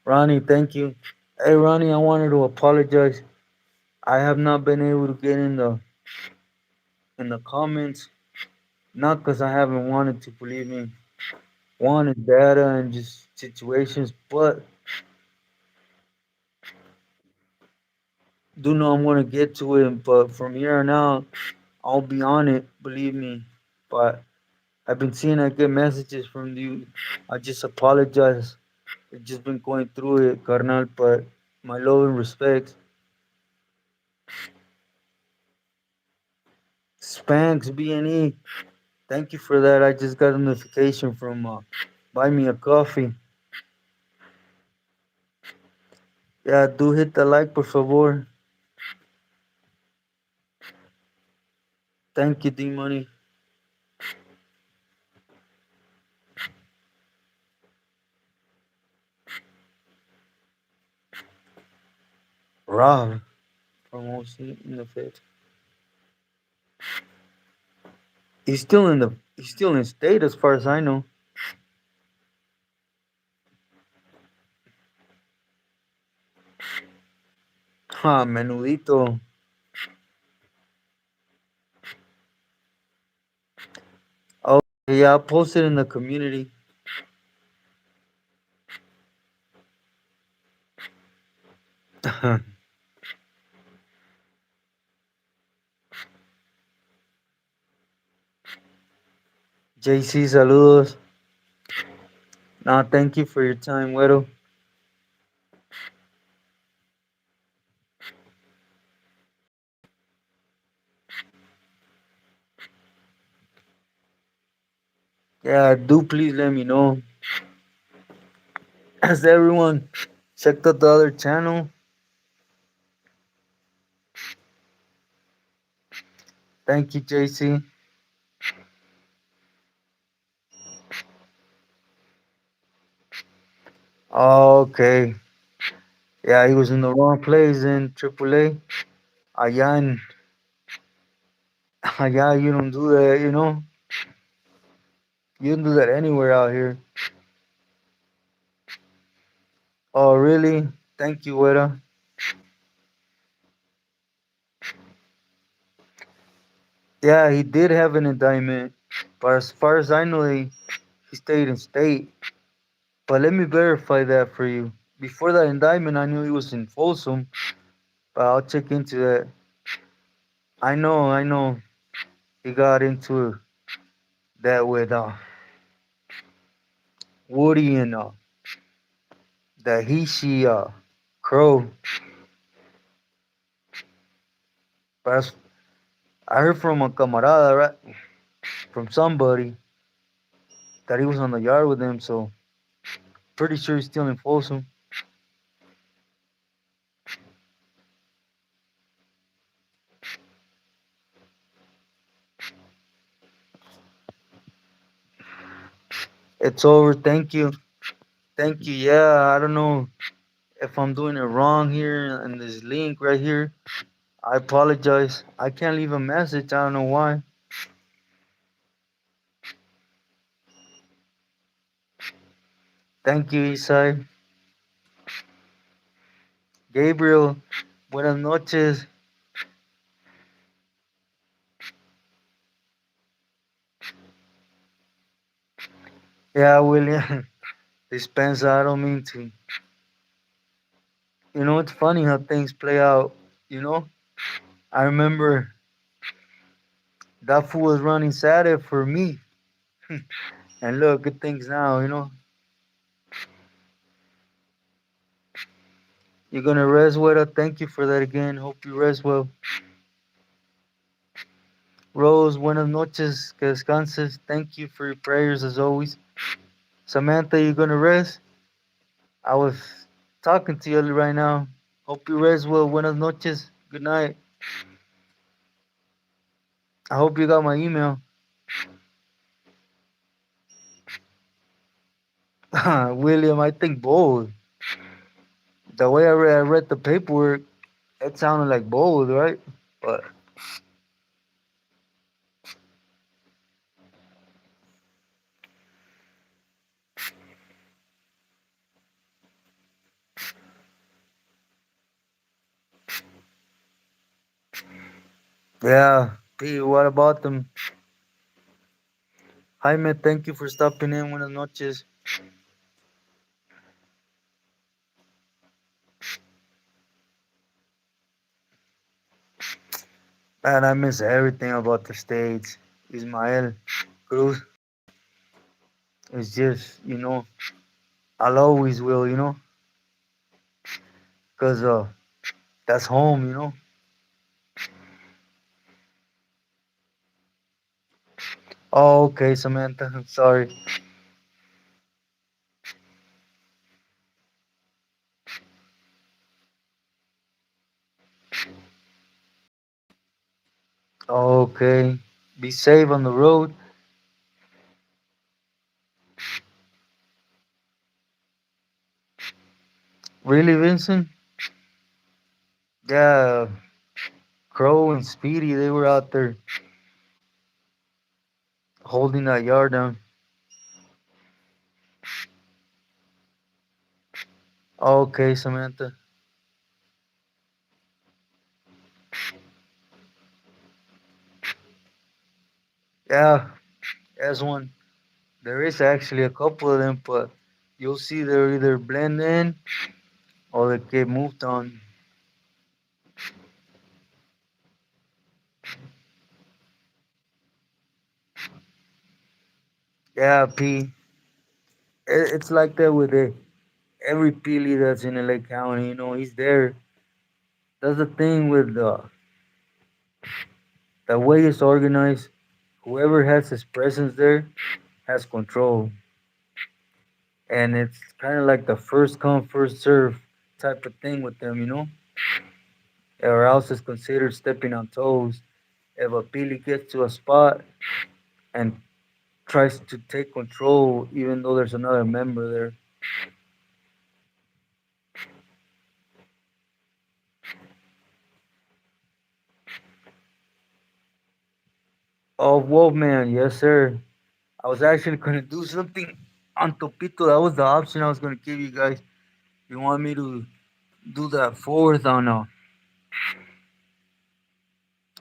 A: Ronnie, thank you. Hey, Ronnie, I wanted to apologize. I have not been able to get in the comments. Not because I haven't wanted to, believe me. One is data and just situations, but do know I'm gonna get to it. But from here on out, I'll be on it, believe me. But I've been seeing I get messages from you. I just apologize. I've just been going through it, carnal. But my love and respect. Spanx BNE. Thank you for that. I just got a notification from Buy Me a Coffee. Yeah, do hit the like, por favor. Thank you, D Money. Rob from OC in the fifth. He's still in state as far as I know. Huh, menudito. Oh yeah, I'll post it in the community. JC, saludos. Nah, thank you for your time, Güero. Yeah, do please let me know. Has everyone checked out the other channel? Thank you, JC. Okay. Yeah, he was in the wrong place in AAA. Allá en, allá you don't do that. You don't do that anywhere out here. Oh, really? Thank you, Güera. Yeah, he did have an indictment, but as far as I know, he stayed in state. But let me verify that for you. before that indictment, I knew he was in Folsom, but I'll check into that. I know, he got into that with Woody and the Hishi Crow. But I heard from a camarada, right, from somebody that he was on the yard with him, so pretty sure he's still in Folsom. It's over. Thank you. Thank you. Yeah, I don't know if I'm doing it wrong here in this link right here. I apologize. I can't leave a message. I don't know why. Thank you, Isai. Gabriel, buenas noches. Yeah, William. Dispensa, I don't mean to. It's funny how things play out, you know? I remember that fool was running Saturday for me. And look at things now. You're gonna rest well. Thank you for that again. Hope you rest well. Rose, buenas noches. Que descanses. Thank you for your prayers as always. Samantha, you gonna rest? I was talking to you right now. Hope you rest well. Buenas noches. Good night. I hope you got my email. William, I think bold. The way I read the paperwork, it sounded like bold, right? But yeah, P, what about them? Jaime, thank you for stopping in. Buenas noches. Man, I miss everything about the States. Ismael Cruz is just, I'll always will, because that's home. Oh, okay, Samantha. I'm sorry. Okay. Be safe on the road. Really, Vincent? Yeah, Crow and Speedy, they were out there holding that yard down. Okay, Samantha. Yeah, as one. There is actually a couple of them, but you'll see they're either blend in or they get moved on. Yeah, P. It's like that with every Peely that's in LA County. He's there. That's the thing with the way it's organized. Whoever has his presence there has control, and it's kind of like the first come first serve type of thing with them, or else it's considered stepping on toes. If a Peely gets to a spot and tries to take control, even though there's another member there. Oh, Wolfman, yes, sir. I was actually gonna do something on Topito. That was the option I was gonna give you guys. You want me to do that fourth on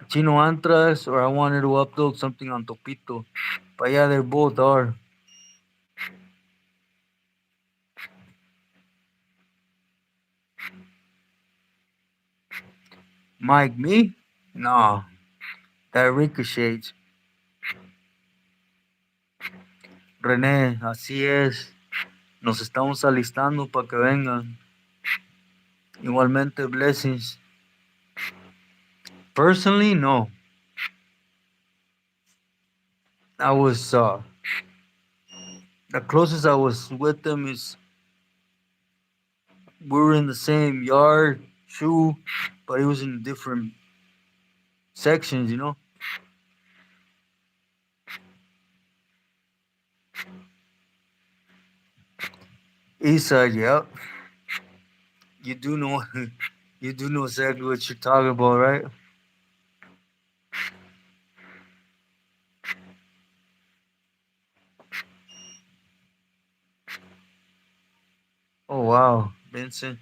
A: Chino Antras, or I wanted to upload something on Topito. But yeah, they both are. Mike, me? No, that ricochets. René, así es. Nos estamos alistando para que vengan. Igualmente, blessings. Personally, no. I was the closest I was with them is we were in the same yard, shoe, but it was in different sections, you know. East side, yeah. You do know, you do know exactly what you're talking about, right? Oh wow, Vincent.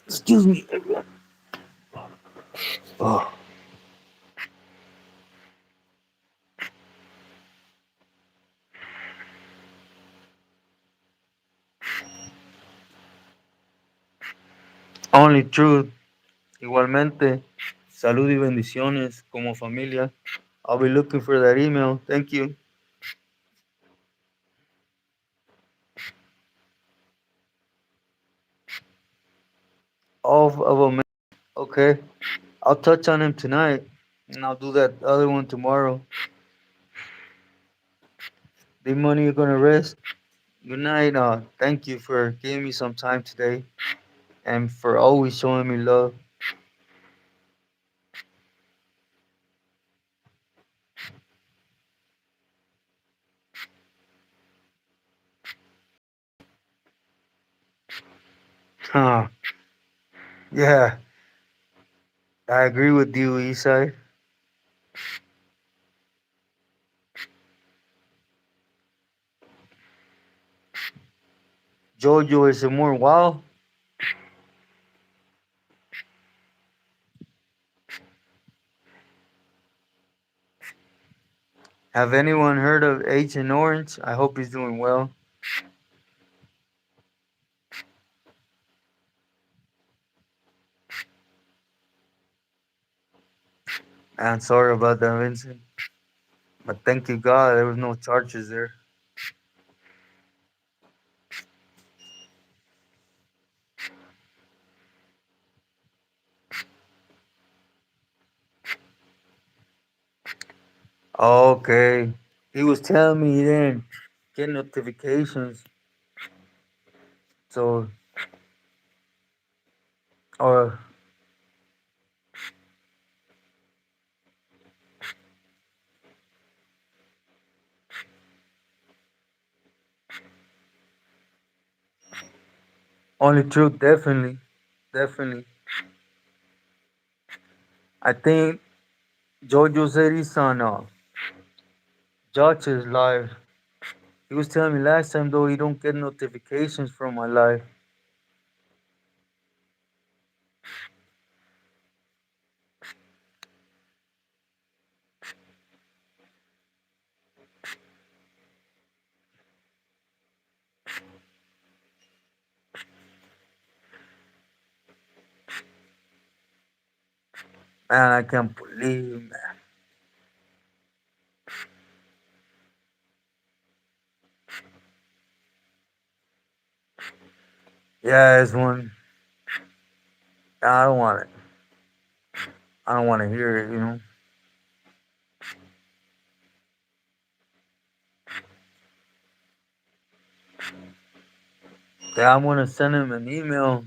A: Excuse me. Oh, only truth. Igualmente, salud y bendiciones como familia. I'll be looking for that email. Thank you. All of them. Okay. I'll touch on him tonight, and I'll do that other one tomorrow. The money you're gonna rest. Good night. Thank you for giving me some time today, and for always showing me love. Huh. Yeah, I agree with you, Isai. Jojo is more wild. Have anyone heard of Agent Orange? I hope he's doing well. I'm sorry about that, Vincent. But thank you God there was no charges there. Okay. He was telling me he didn't get notifications. So or only truth, definitely. Definitely. I think Jojo said he's on Josh's live. He was telling me last time though he don't get notifications from my live. Man, I can't believe, man. Yeah, it's one. I don't want it. I don't want to hear it, you know. Yeah, I'm gonna send him an email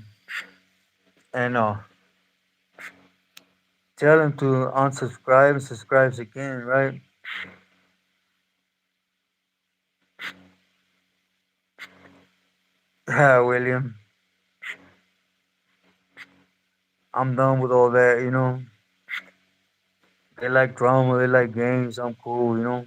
A: and tell him to unsubscribe and subscribes again, right? Yeah, William. I'm done with all that, you know. They like drama, they like games. I'm cool, you know.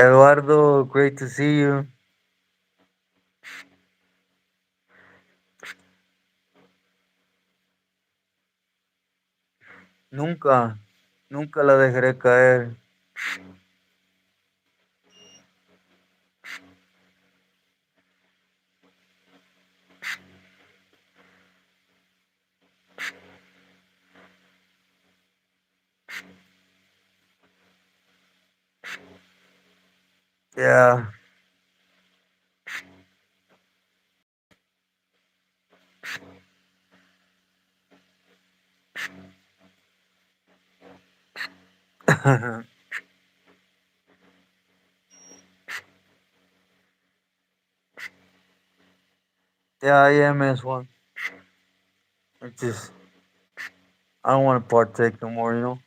A: Eduardo, great to see you. Nunca, nunca la dejaré caer. Yeah. Yeah, I am as one. It's just I don't want to partake no more, you know?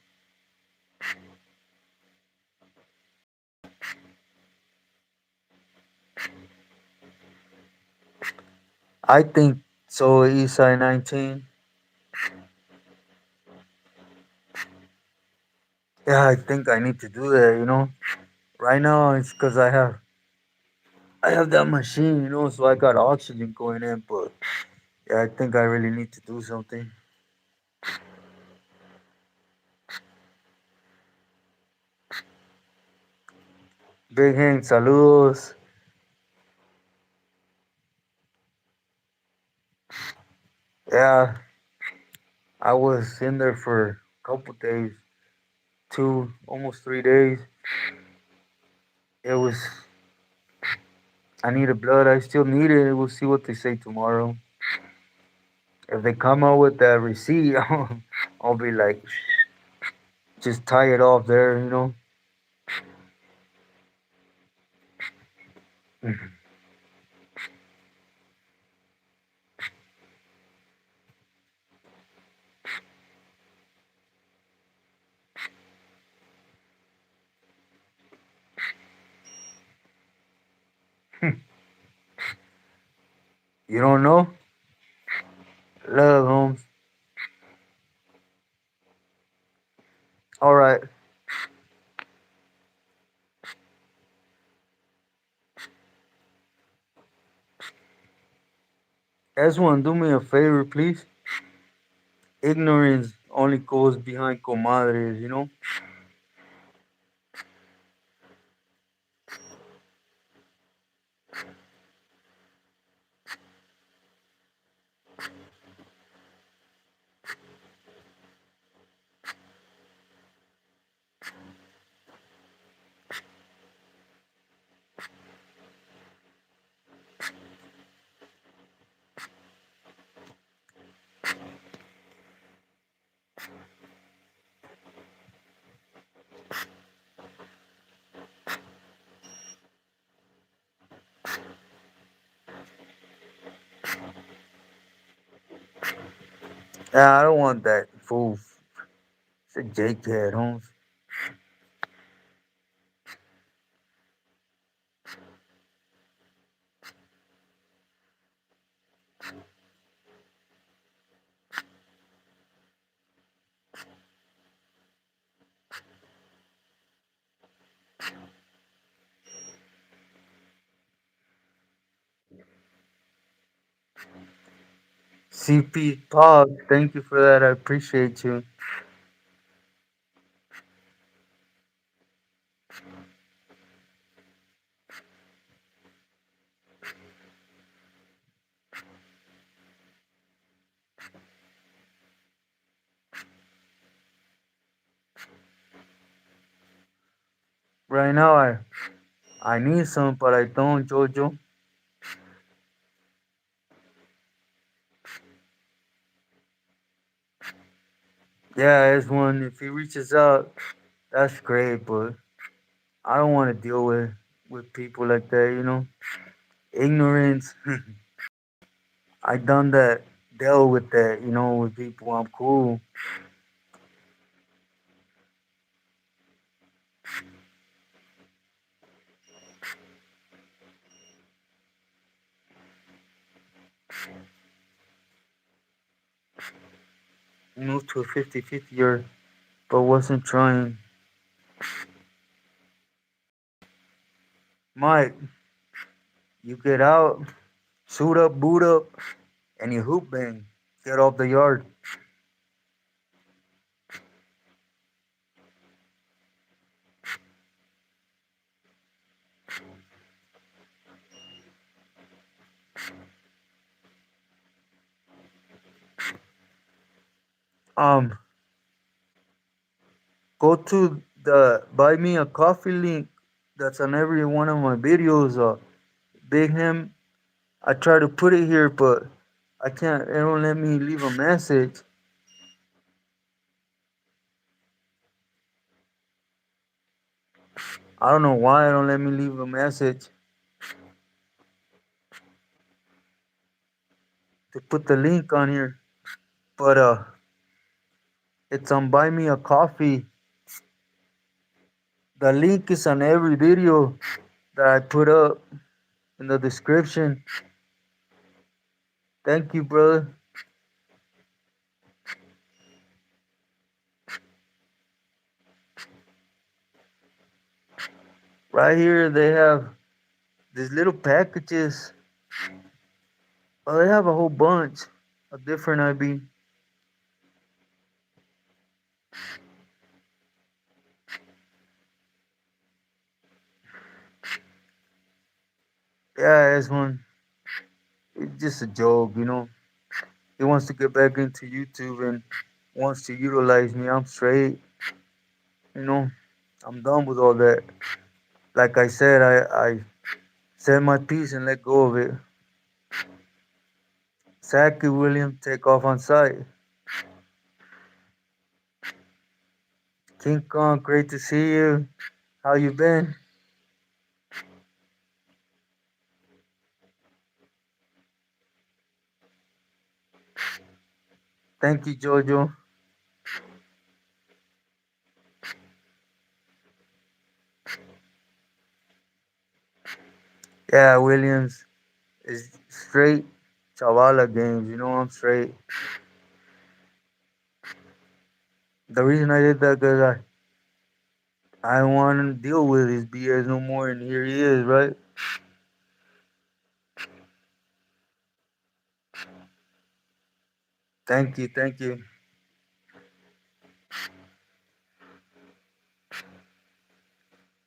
A: I think so, Eastside 19. Yeah, I think I need to do that, you know? Right now it's because I have that machine, you know, so I got oxygen going in, but yeah, I think I really need to do something. Big Hank, saludos. Yeah, I was in there for a couple days, two, almost 3 days. It was, I needed blood. I still need it. We'll see what they say tomorrow. If they come out with that receipt, I'll be like, just tie it off there, you know? You don't know? Love, Holmes. All right. S1, do me a favor, please. Ignorance only goes behind comadres, you know? Yeah, I don't want that fool. It's a JK, Holmes. CP Pog, thank you for that. I appreciate you. Right now, I need some, but I don't, Jojo. Yeah, as one, if he reaches out, that's great, but I don't want to deal with people like that, you know? Ignorance. I done that, dealt with that, you know, with people. I'm cool. Moved to a 50-50 year, but wasn't trying. Mike, you get out, suit up, boot up, and you hoop bang. Get off the yard. Um, Go to the buy me a coffee link that's on every one of my videos. Big Him. I try to put it here, but I can't. It don't let me leave a message. I don't know why it don't let me leave a message to put the link on here. But it's on buy me a coffee. The link is on every video that I put up in the description. Thank you, brother. Right here they have these little packages. Well, they have a whole bunch of different IB. Yeah, it's one. It's just a joke, you know. He wants to get back into YouTube and wants to utilize me. I'm straight, you know. I'm done with all that. Like I said, I said my piece and let go of it. Saki William, take off on sight. King Kong, great to see you. How you been? Thank you, Jojo. Yeah, Williams is straight Chavala games. You know I'm straight. The reason I did that because I don't want to deal with his BS no more, and here he is, right? Thank you, thank you.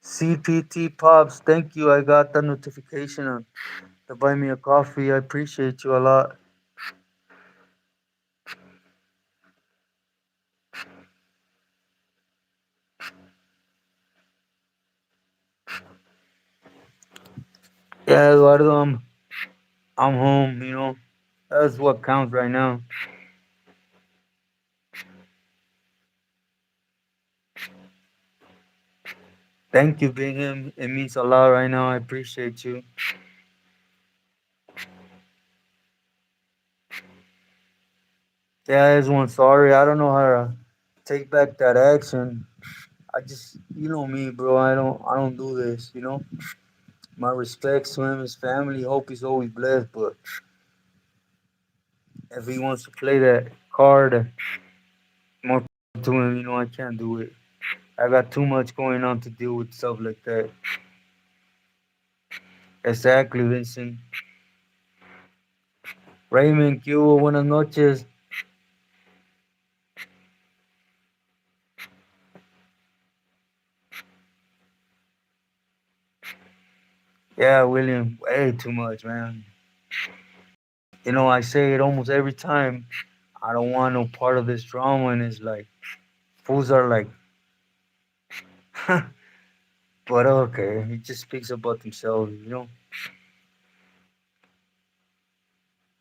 A: CPT Pops, thank you. I got the notification on to buy me a coffee. I appreciate you a lot. Yeah, Eduardo, I'm home, you know. That's what counts right now. Thank you, Big M. It means a lot right now. I appreciate you. Yeah, this one sorry. I don't know how to take back that action. I just you know me, bro. I don't do this, you know. My respects to him, his family. Hope he's always blessed. But if he wants to play that card, more to him, you know, I can't do it. I got too much going on to deal with stuff like that. Exactly, Vincent. Raymond, ¿qué hubo? Buenas noches. Yeah, William, way too much, man. You know, I say it almost every time. I don't want no part of this drama, and it's like, fools are like, but okay, he just speaks about themselves, you know.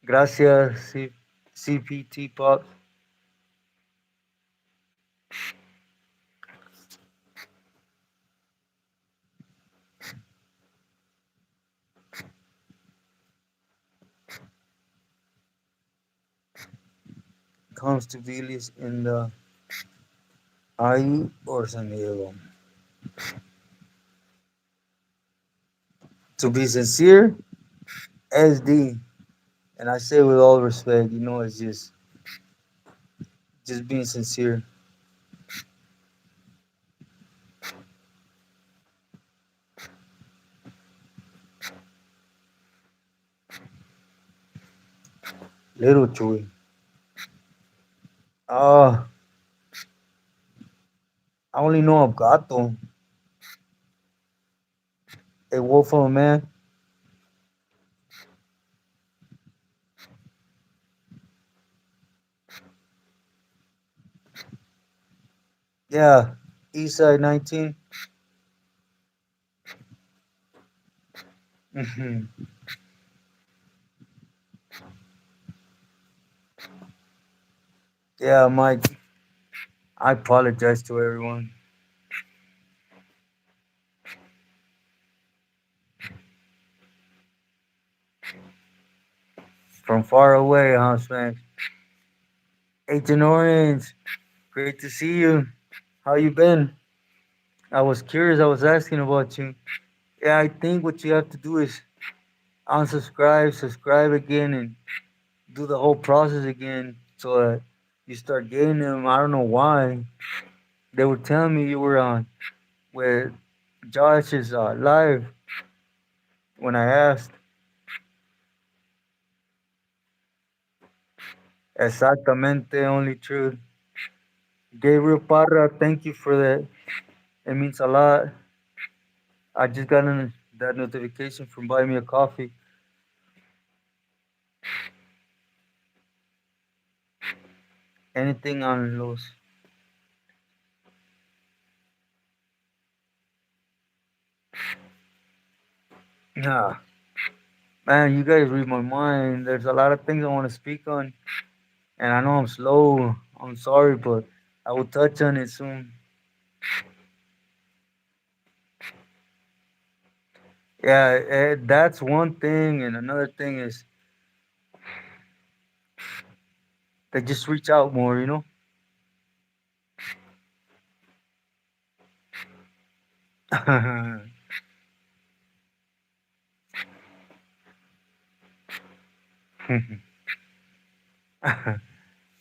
A: Gracias, CPT Pop. Comes to Villas in the IU or San Diego. To be sincere, SD, and I say with all respect, you know, it's just being sincere. Little Chewy. Uh, I only know of Gato, a wolf of a man. Yeah, Eastside 19. Hmm. Yeah, Mike, I apologize to everyone from far away, huh, Smack? Agent Orange, great to see you. How you been? I was curious. I was asking about you. Yeah, I think what you have to do is unsubscribe, subscribe again, and do the whole process again so that you start getting them. I don't know why. They were telling me you were on with Josh's live when I asked. Exactamente, only truth. Gabriel Parra, thank you for that. It means a lot. I just got that notification from Buy Me a Coffee. Anything on Los. Nah, man, you guys read my mind. There's a lot of things I want to speak on, and I know I'm slow. I'm sorry, but I will touch on it soon. Yeah, that's one thing, and another thing is they just reach out more, you know?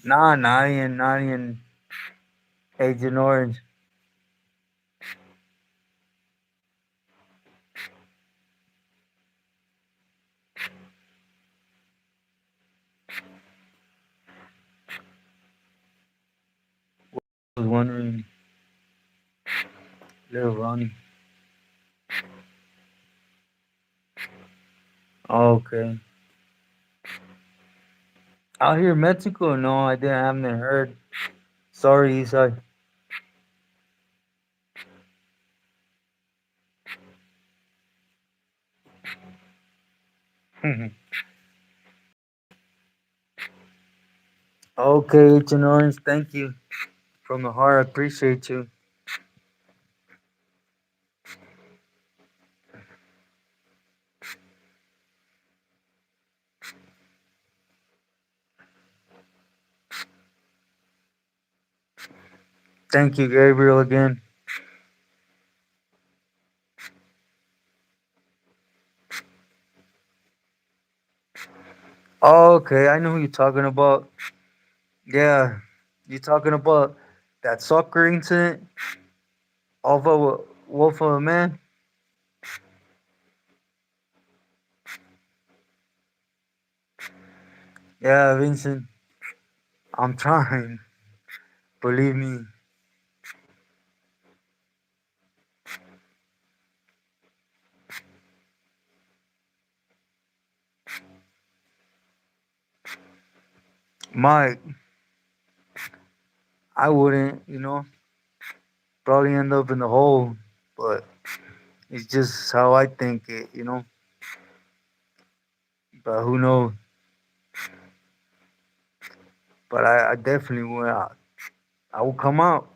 A: Nah, not in Agent Orange was wondering, little Ronnie. Okay. Out here in Mexico, no, I didn't haven't heard. Sorry, Isai. Okay, Agent Orange, thank you. From the heart, I appreciate you. Thank you, Gabriel, again. Okay, I know who you're talking about. Yeah, you're talking about that soccer incident of a wolf of a man. Yeah, Vincent, I'm trying. Believe me. Mike, I wouldn't, probably end up in the hole, but it's just how I think it. But who knows? But I definitely will. I will come out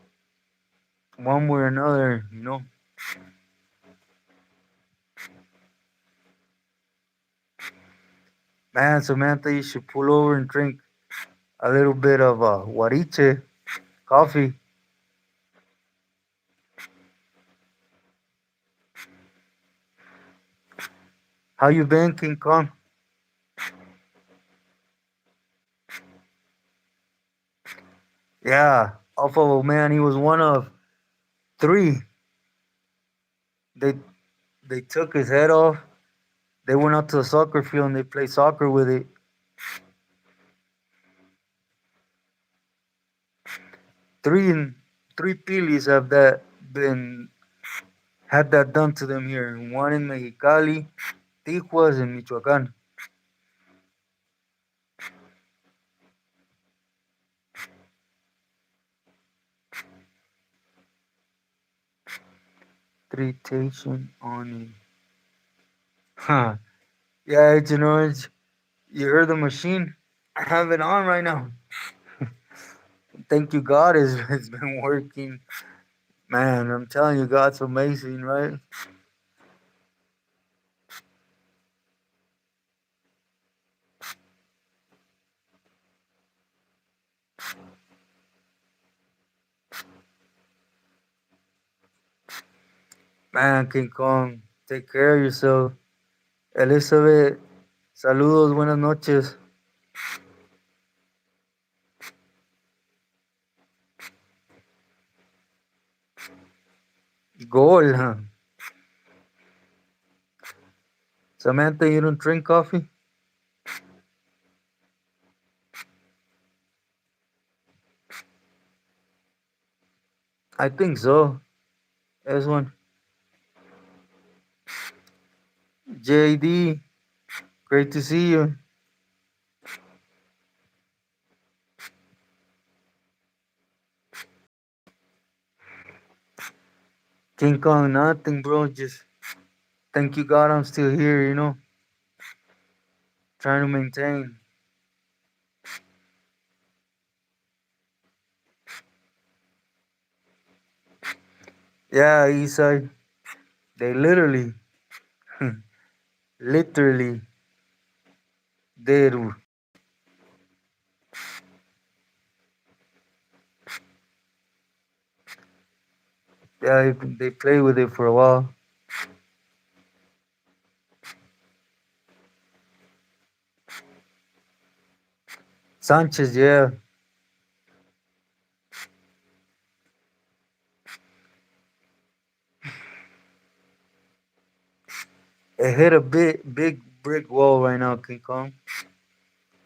A: one way or another. Man, Samantha, you should pull over and drink a little bit of Guariche coffee. How you been, King Kong? Yeah, Alpha man, he was one of three. They they took his head off. They went out to the soccer field and they played soccer with it. Three three pilis have that been had that done to them here. One in Mexicali, Tijuas, and Michoacan. 3 on it. Huh. Yeah, it's an orange. You heard the machine? I have it on right now. Thank you, God, it's been working. Man, I'm telling you, God's amazing, right? Man, King Kong, take care of yourself. Elizabeth, saludos, buenas noches. Gol, huh? Samantha, you don't drink coffee? I think so. There's one. JD, great to see you. King Kong, nothing, bro. Just thank you, God, I'm still here, trying to maintain. Yeah, Eastside, they literally, literally did. Yeah, they played with it for a while. Sanchez, yeah, it hit a big brick wall right now, King Kong.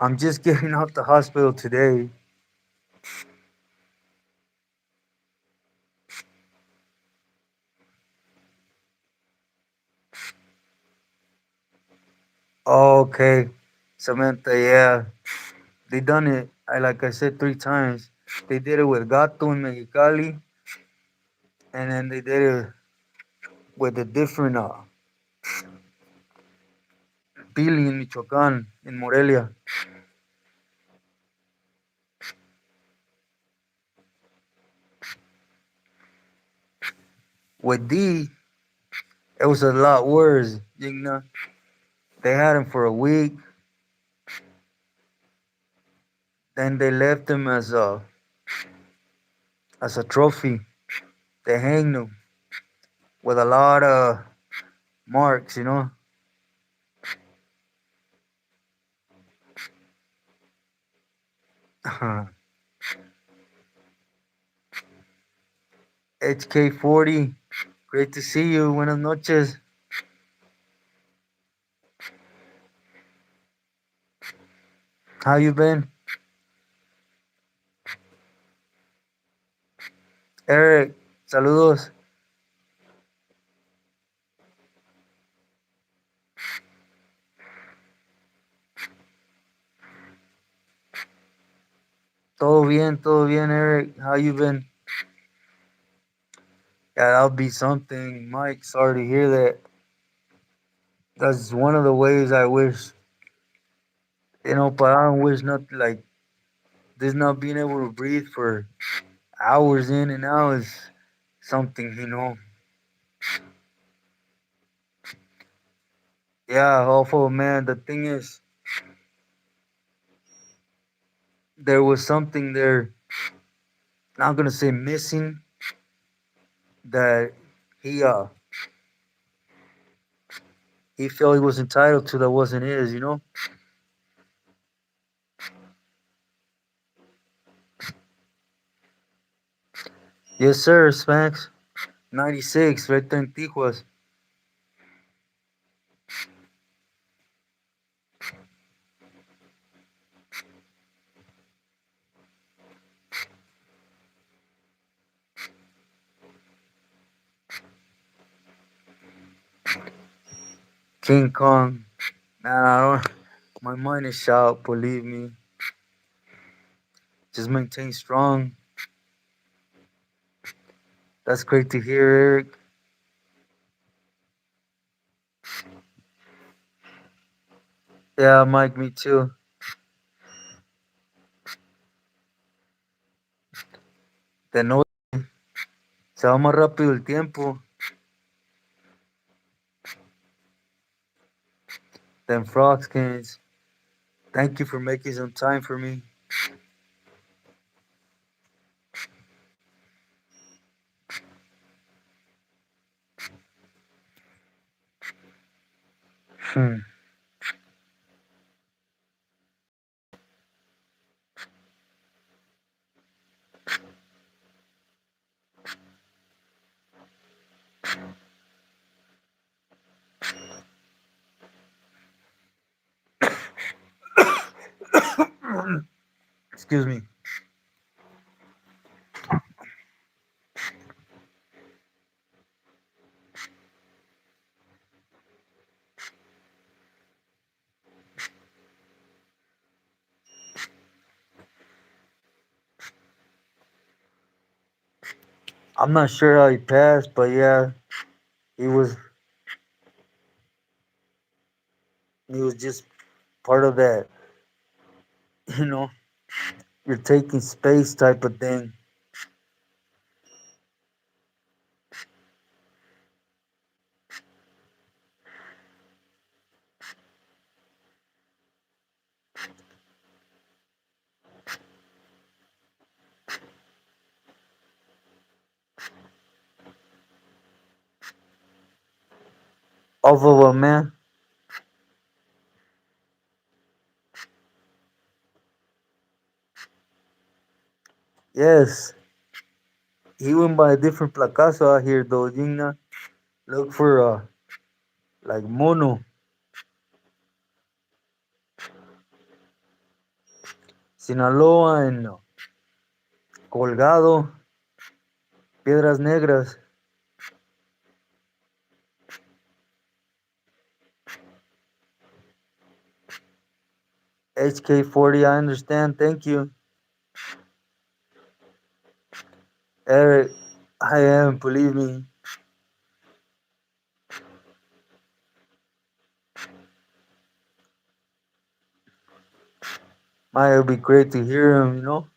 A: I'm just getting out the hospital today. Oh, okay, Samantha, yeah, they done it. Like I said 3 times. They did it with Gato in Mexicali, and then they did it with a different Billy in Michoacan, in Morelia. With D, it was a lot worse. They had him for a week. Then they left him as a trophy. They hanged him with a lot of marks. HK40, great to see you. Buenas noches. How you been? Eric, saludos. Todo bien, Eric. How you been? Yeah, that'll be something. Mike, sorry to hear that. That's one of the ways I wish, but I don't wish nothing like this not being able to breathe for hours in and out is something. Yeah, awful, man. The thing is, there was something there, not gonna say missing, that he uh he felt he was entitled to that wasn't his. Yes, sir, Spanx. 96, right there in Tijuas. King Kong. Man, I don't. My mind is shot. Believe me. Just maintain strong. That's great to hear, Eric. Yeah, Mike, me too. De no, se va más rápido el tiempo than frogs can. Thank you for making some time for me. Hmm. Excuse me. I'm not sure how he passed, but yeah, he was he was just part of that, you know, you're taking space type of thing. Off of a man. Yes. He went by a different placazo out here though, Gina. Look for like Mono, Sinaloa and Colgado, Piedras Negras, HK40, I understand, thank you. Eric, I am, believe me. Might be great to hear him, you know.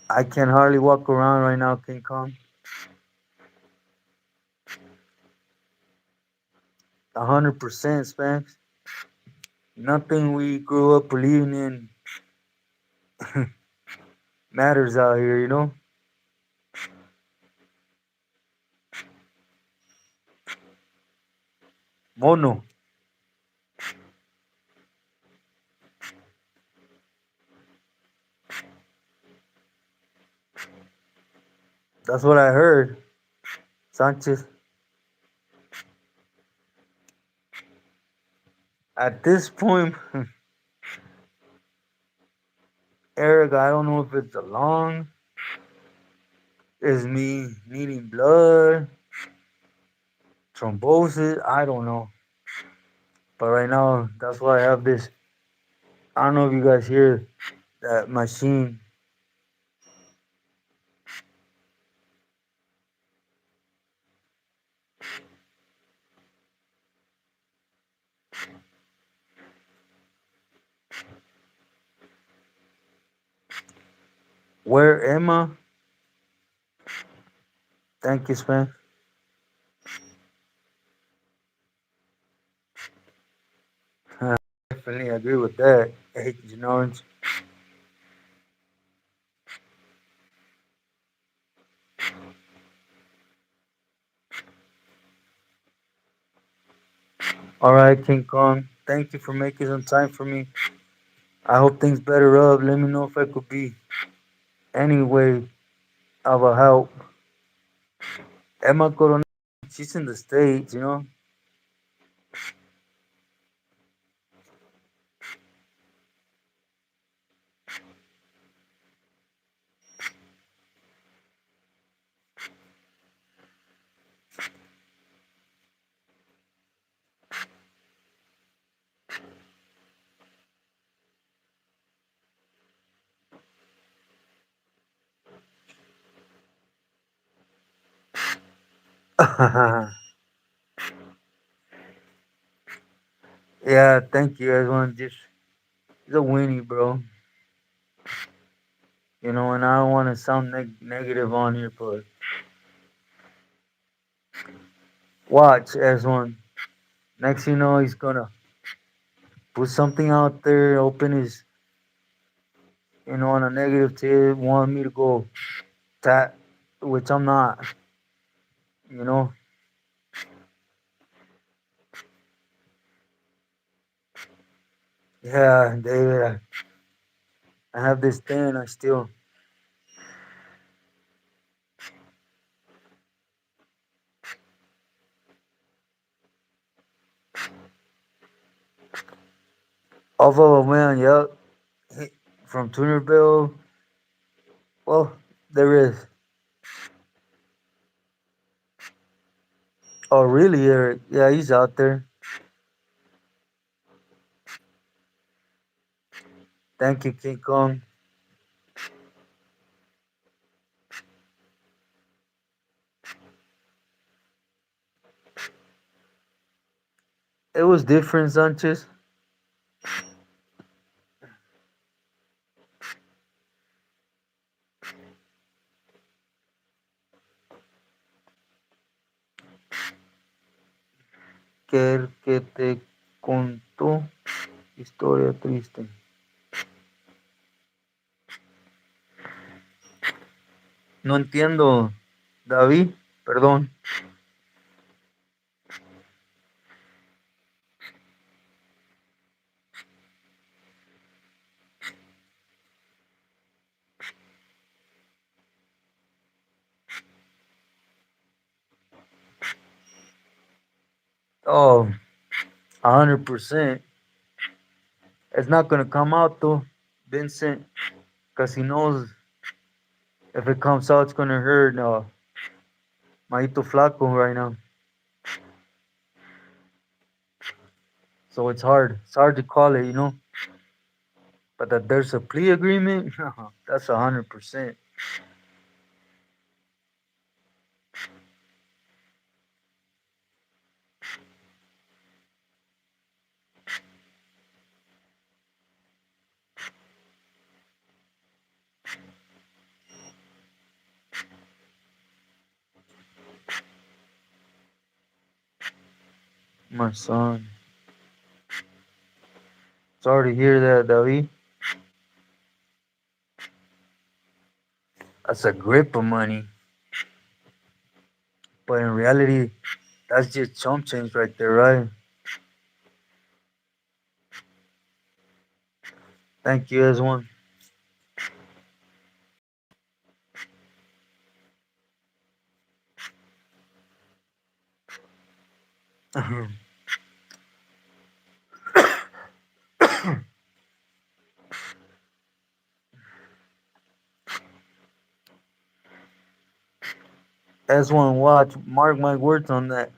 A: I can hardly walk around right now, King Kong. 100%, Spanx. Nothing we grew up believing in matters out here, you know? Mono. That's what I heard. Sanchez. At this point, Eric, I don't know if it's a lung, is me needing blood, thrombosis, I don't know. But right now, that's why I have this. I don't know if you guys hear that machine. Where Emma? Thank you, Span. Definitely agree with that, Agent Orange. All right, King Kong. Thank you for making some time for me. I hope things better up. Let me know if I could be any way of a help. Emma Coronel, she's in the States, you know? Yeah, thank you, everyone. Just he's a weenie, bro. You know, and I don't want to sound negative on here, but watch as one. Next, you know, he's gonna put something out there, open his, on a negative tip, want me to go tat, which I'm not. You know, yeah, David, I have this thing. I still, off of a man, yep, from Tunerville. Well, there is. Oh, really, Eric? Yeah, he's out there. Thank you, King Kong. It was different, Sanchez. Que el que te contó historia triste. No entiendo, David, perdón. Oh, 100%. It's not gonna come out though, Vincent, because he knows if it comes out, it's gonna hurt Maito Flaco right now. So it's hard. It's hard to call it, you know. But that there's a plea agreement, that's 100%. My son. Sorry to hear that, David. That's a grip of money. But in reality, that's just chump change right there, right? Thank you, everyone. S1, watch. Mark my words on that.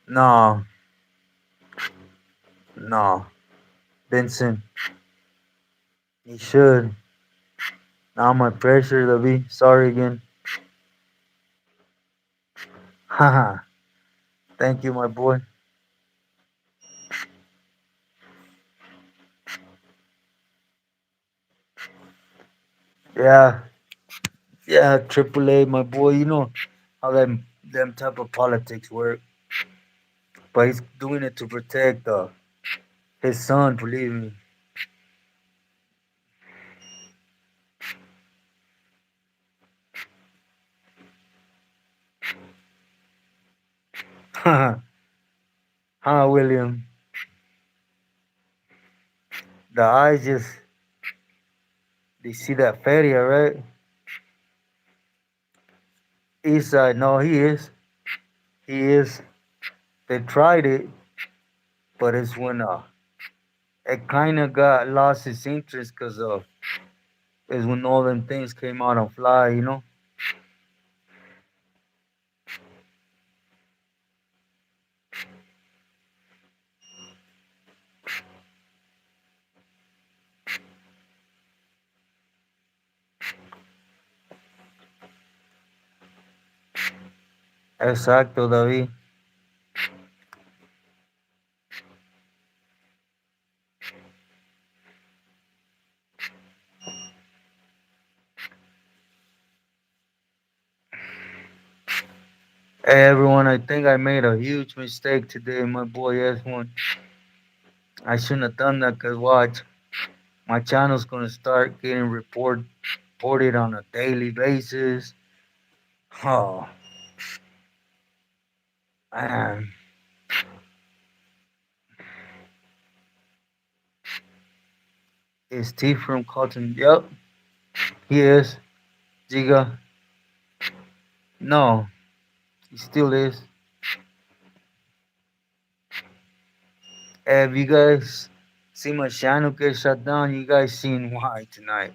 A: No, no. Vincent, you should. Now my pressure to be. Sorry again. Haha. Thank you, my boy. Yeah, yeah, Triple A, my boy. You know how them type of politics work. But he's doing it to protect his son, believe me. Huh, William? The eyes just, they see that feria, right? Eastside, no, he is. He is. They tried it, but it's when it kind of got lost its interest because of is when all them things came out on fly, you know. Exacto, David. Hey everyone, I think I made a huge mistake today, my boy S1. I shouldn't have done that because watch, my channel's gonna start getting reported on a daily basis. Oh man, is T from Cotton? Yep, he is. Giga, no, he still is. Have you guys seen my channel get shut down? You guys seen why tonight?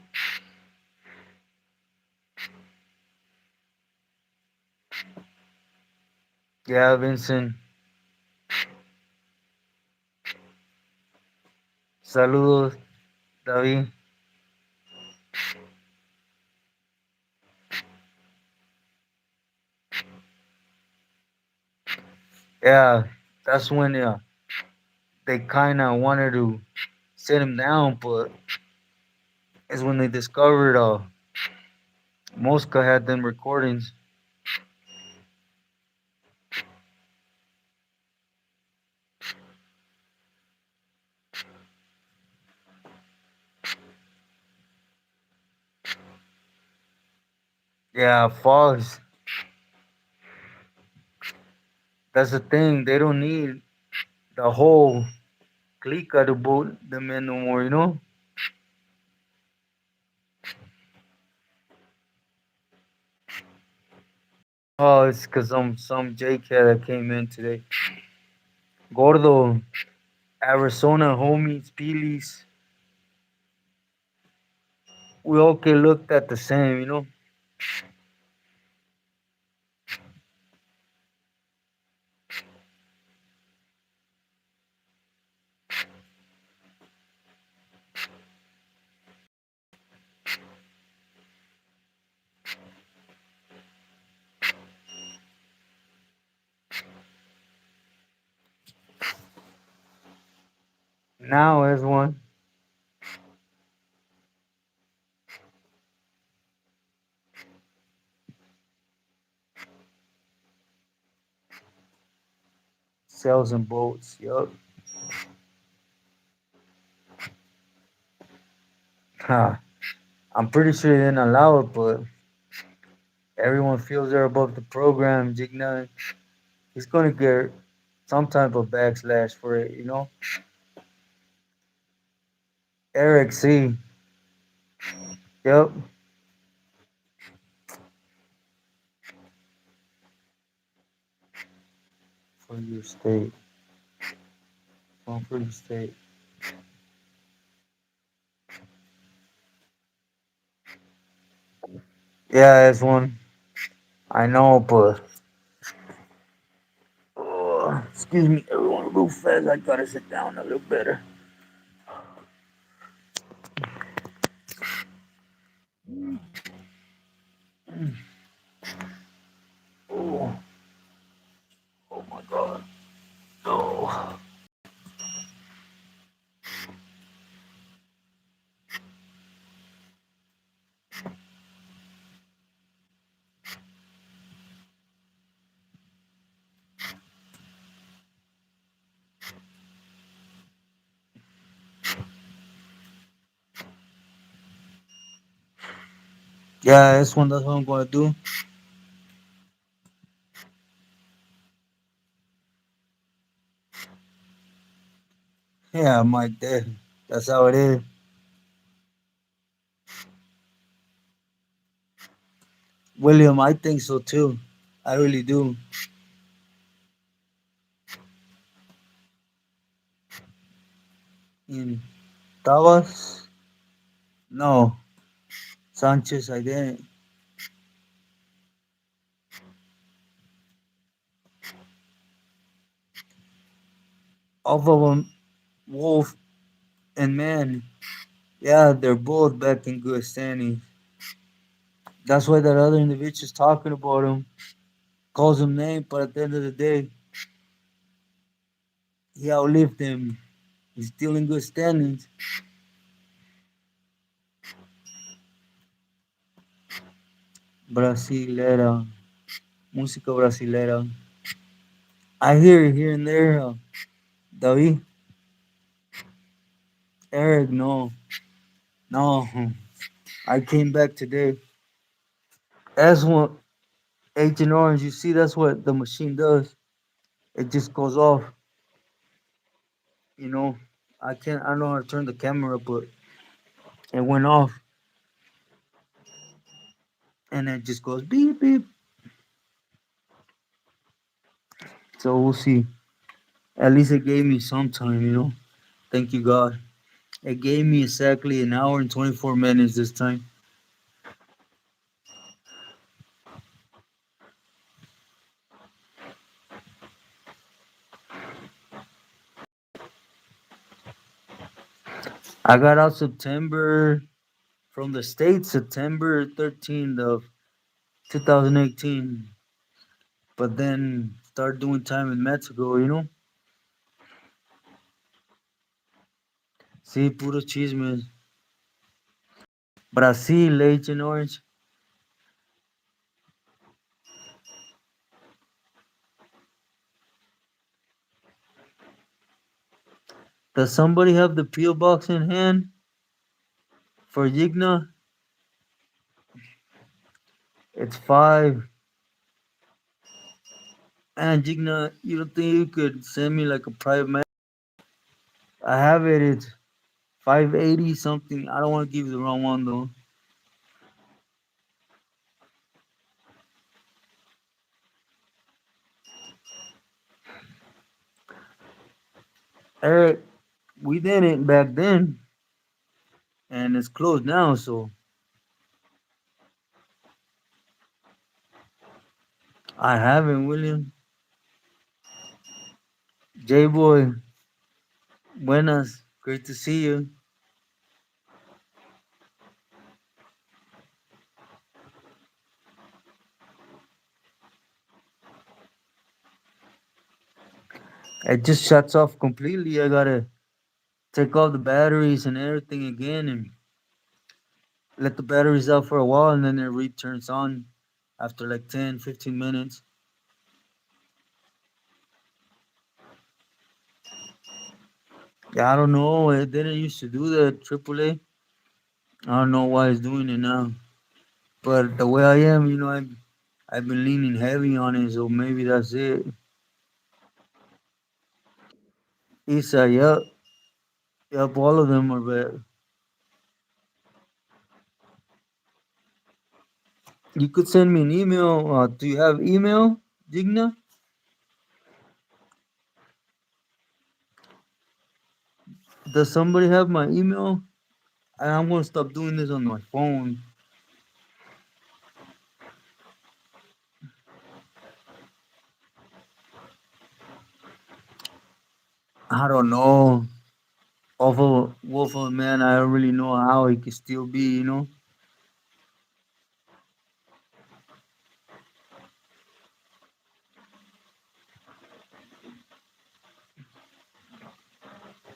A: Yeah, Vincent. Saludos, David. Yeah, that's when they kind of wanted to set him down, but it's when they discovered Mosca had them recordings. Yeah, Fox. That's the thing. They don't need the whole clique to boot them in no more, you know? Oh, it's because some JK that came in today. Gordo, Arizona homies, Peelies. We all get looked at the same, you know? Now, as one, sells and boats. Yup. Ha. I'm pretty sure they didn't allow it, but everyone feels they're above the program. Jigna, he's gonna get some type of backslash for it, you know? Eric C. Yep. For your state. For your state. Yeah, that's one. I know, but excuse me, everyone, real fast. I gotta sit down a little better. Oh, oh my God. Oh. Yeah, this one. That's what I'm gonna do. Yeah, I'm like that. That's how it is. William, I think so too. I really do. In Tavas? No. Sanchez, I didn't. All of them, Wolf and Man, yeah, they're both back in good standing. That's why that other individual's talking about him. calls him names, but at the end of the day, he outlived them. He's still in good standings. Brasilera, música brasilera. I hear it here and there. David, Eric, no, no. I came back today. That's what Agent Orange. You see, that's what the machine does. It just goes off. You know, I can't. I don't know how to turn the camera, but it went off, and it just goes beep beep. So we'll see. At least it gave me some time. Thank you, God. It gave me exactly an hour and 24 minutes this time. I got out September from the States, September 13th of 2018. But then start doing time in Mexico. Sí, puro chismes. Brazil, Agent Orange. Does somebody have the P.O. box in hand for Yigna? It's 5. And Yigna, you don't think you could send me like a private message? I have it. It's 580 something. I don't want to give you the wrong one though. Eric, we didn't back then, and it's closed now. So I haven't, William. J Boy, buenas. Great to see you. It just shuts off completely. I gotta take off the batteries and everything again and let the batteries out for a while and then it returns on after like 10, 15 minutes. Yeah, I don't know. It didn't used to do that, AAA. I don't know why it's doing it now. But the way I am, I've been leaning heavy on it, so maybe that's it. Isa, yep, yep, all of them are bad. You could send me an email. Do you have email, Digna? Does somebody have my email? I'm gonna stop doing this on my phone. I don't know. Awful Wolfman, man, I don't really know how he could still be.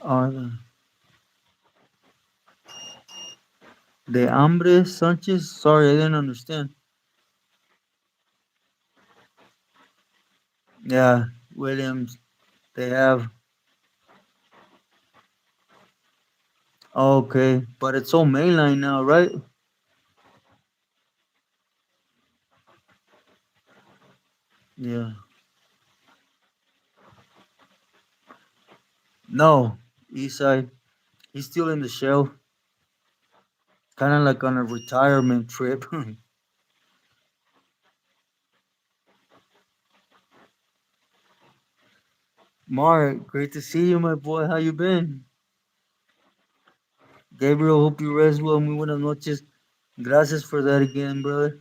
A: Uh, De Hambre Sanchez? Sorry, I didn't understand. Yeah, Williams, they have. Okay, but it's all mainline now, right? Yeah. No, Eastside. He's still in the shelf, kind of like on a retirement trip. Mark, great to see you, my boy. How you been? Gabriel, hope you rest well. Muy buenas noches. Gracias for that again, brother.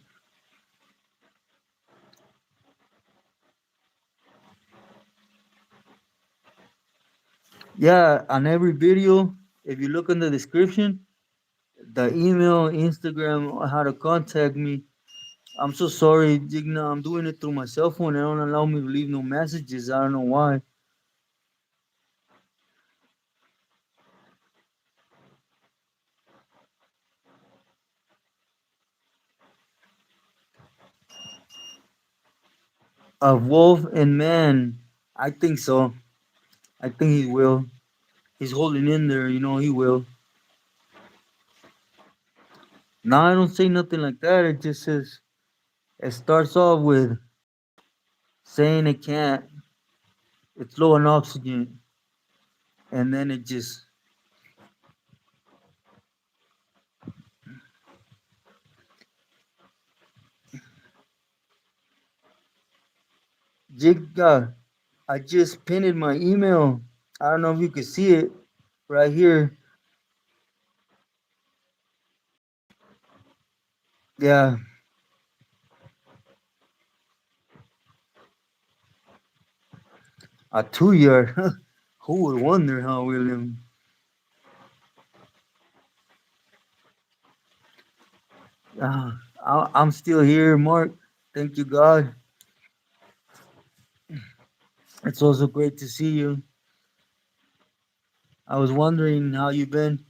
A: Yeah, on every video, if you look in the description, the email, Instagram, how to contact me, I'm so sorry, Digna. I'm doing it through my cell phone. They don't allow me to leave no messages. I don't know why. Of Wolf and Man, I think so. I think he will. He's holding in there, he will. Now I don't say nothing like that. It just says, it starts off with saying it can't, it's low on oxygen. And then it just, Jigga, I just pinned my email. I don't know if you can see it right here. Yeah, a 2 year. Who would wonder, huh, William? I'm still here, Mark. Thank you, God. It's also great to see you. I was wondering how you been.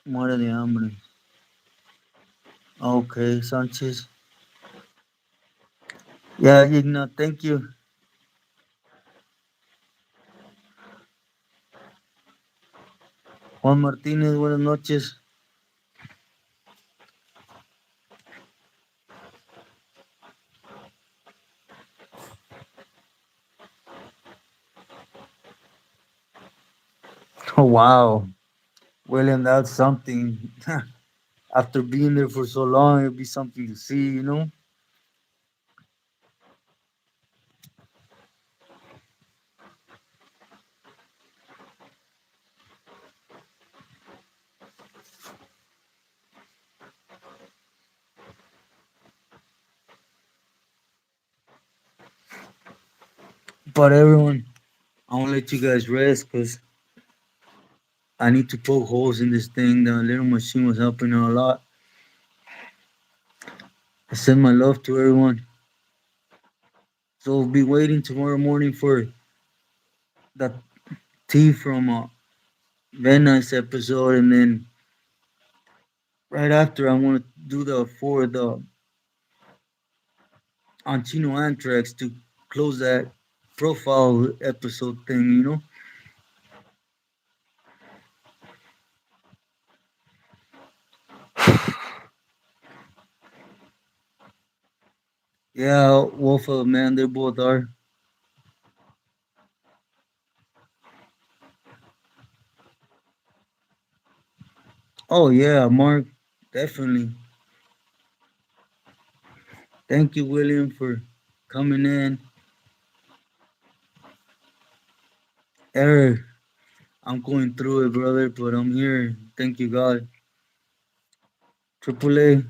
A: Muere de hambre. Okay, Sanchez. Yeah, Igna, thank you. Juan Martinez, buenas noches. Oh, wow. William, that's something. After being there for so long, it'll be something to see. But everyone, I won't let you guys rest because I need to poke holes in this thing. The little machine was helping out a lot. I send my love to everyone. So be waiting tomorrow morning for the tea from Van Nice episode, and then right after I want to do the on Chino Anthrax to close that profile episode thing. Yeah, Wolf man, they both are. Oh yeah, Mark, definitely. Thank you, William, for coming in. Eric, I'm going through it, brother, but I'm here. Thank you, God. Triple A,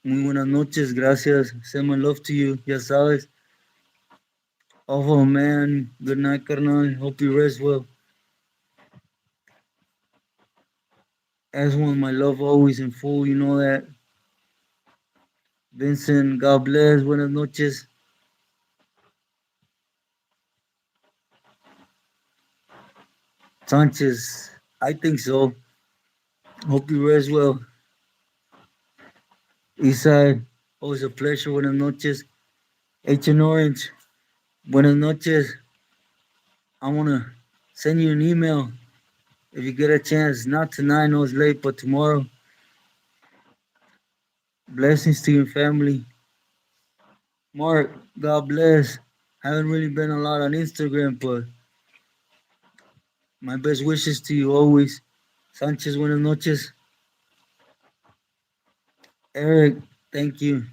A: muy buenas noches, gracias. Send my love to you, ya sabes. Oh man, good night, carnal. Hope you rest well. As one, my love always in full, you know that. Vincent, God bless, buenas noches. Sanchez, I think so. Hope you rest well. Eastside, always a pleasure, buenas noches. H and Orange, buenas noches. I want to send you an email if you get a chance. Not tonight, I know it's late, but tomorrow. Blessings to your family. Mark, God bless. Haven't really been a lot on Instagram, but my best wishes to you always. Sanchez, buenas noches. Eric, thank you.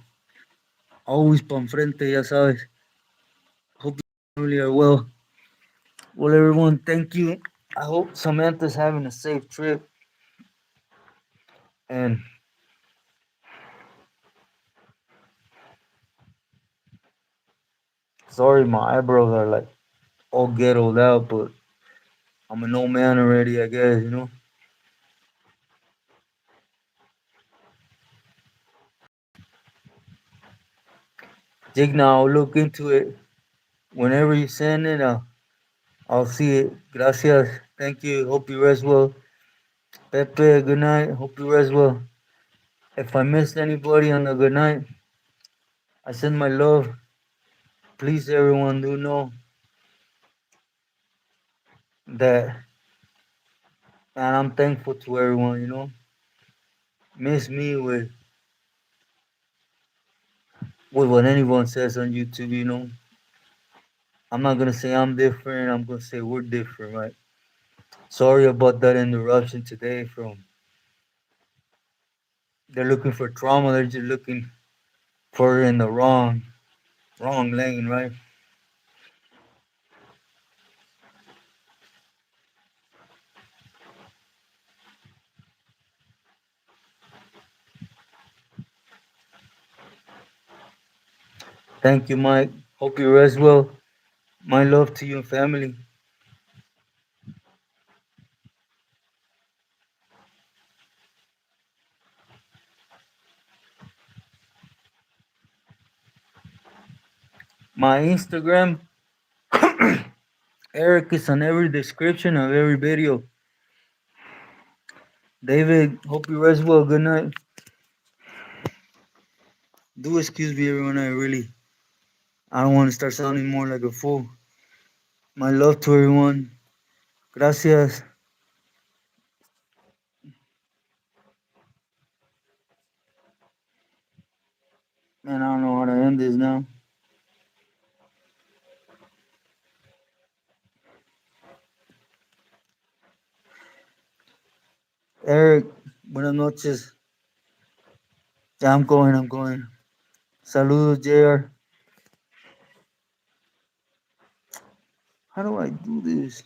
A: Always pan frente, ya sabes. Hope your family are well. Well, everyone, thank you. I hope Samantha's having a safe trip. And sorry, my eyebrows are like all ghettoed out, but I'm an old man already, I guess. Digna, I'll look into it. Whenever you send it, I'll see it. Gracias. Thank you. Hope you rest well. Pepe, good night. Hope you rest well. If I missed anybody on the good night, I send my love. Please, everyone, do know that, man, I'm thankful to everyone, you know. Miss me with what anyone says on YouTube, you know. I'm not gonna say I'm different, I'm gonna say we're different, right? Sorry about that interruption today from they're looking for trauma, they're just looking for it in the wrong lane, right? Thank you, Mike. Hope you rest well. My love to you and family. My Instagram, Eric, is on every description of every video. David, hope you rest well. Good night. Do excuse me, everyone. I don't want to start sounding more like a fool. My love to everyone. Gracias. Man, I don't know how to end this now. Eric, buenas noches. Yeah, I'm going. Saludos, JR. How do I do this?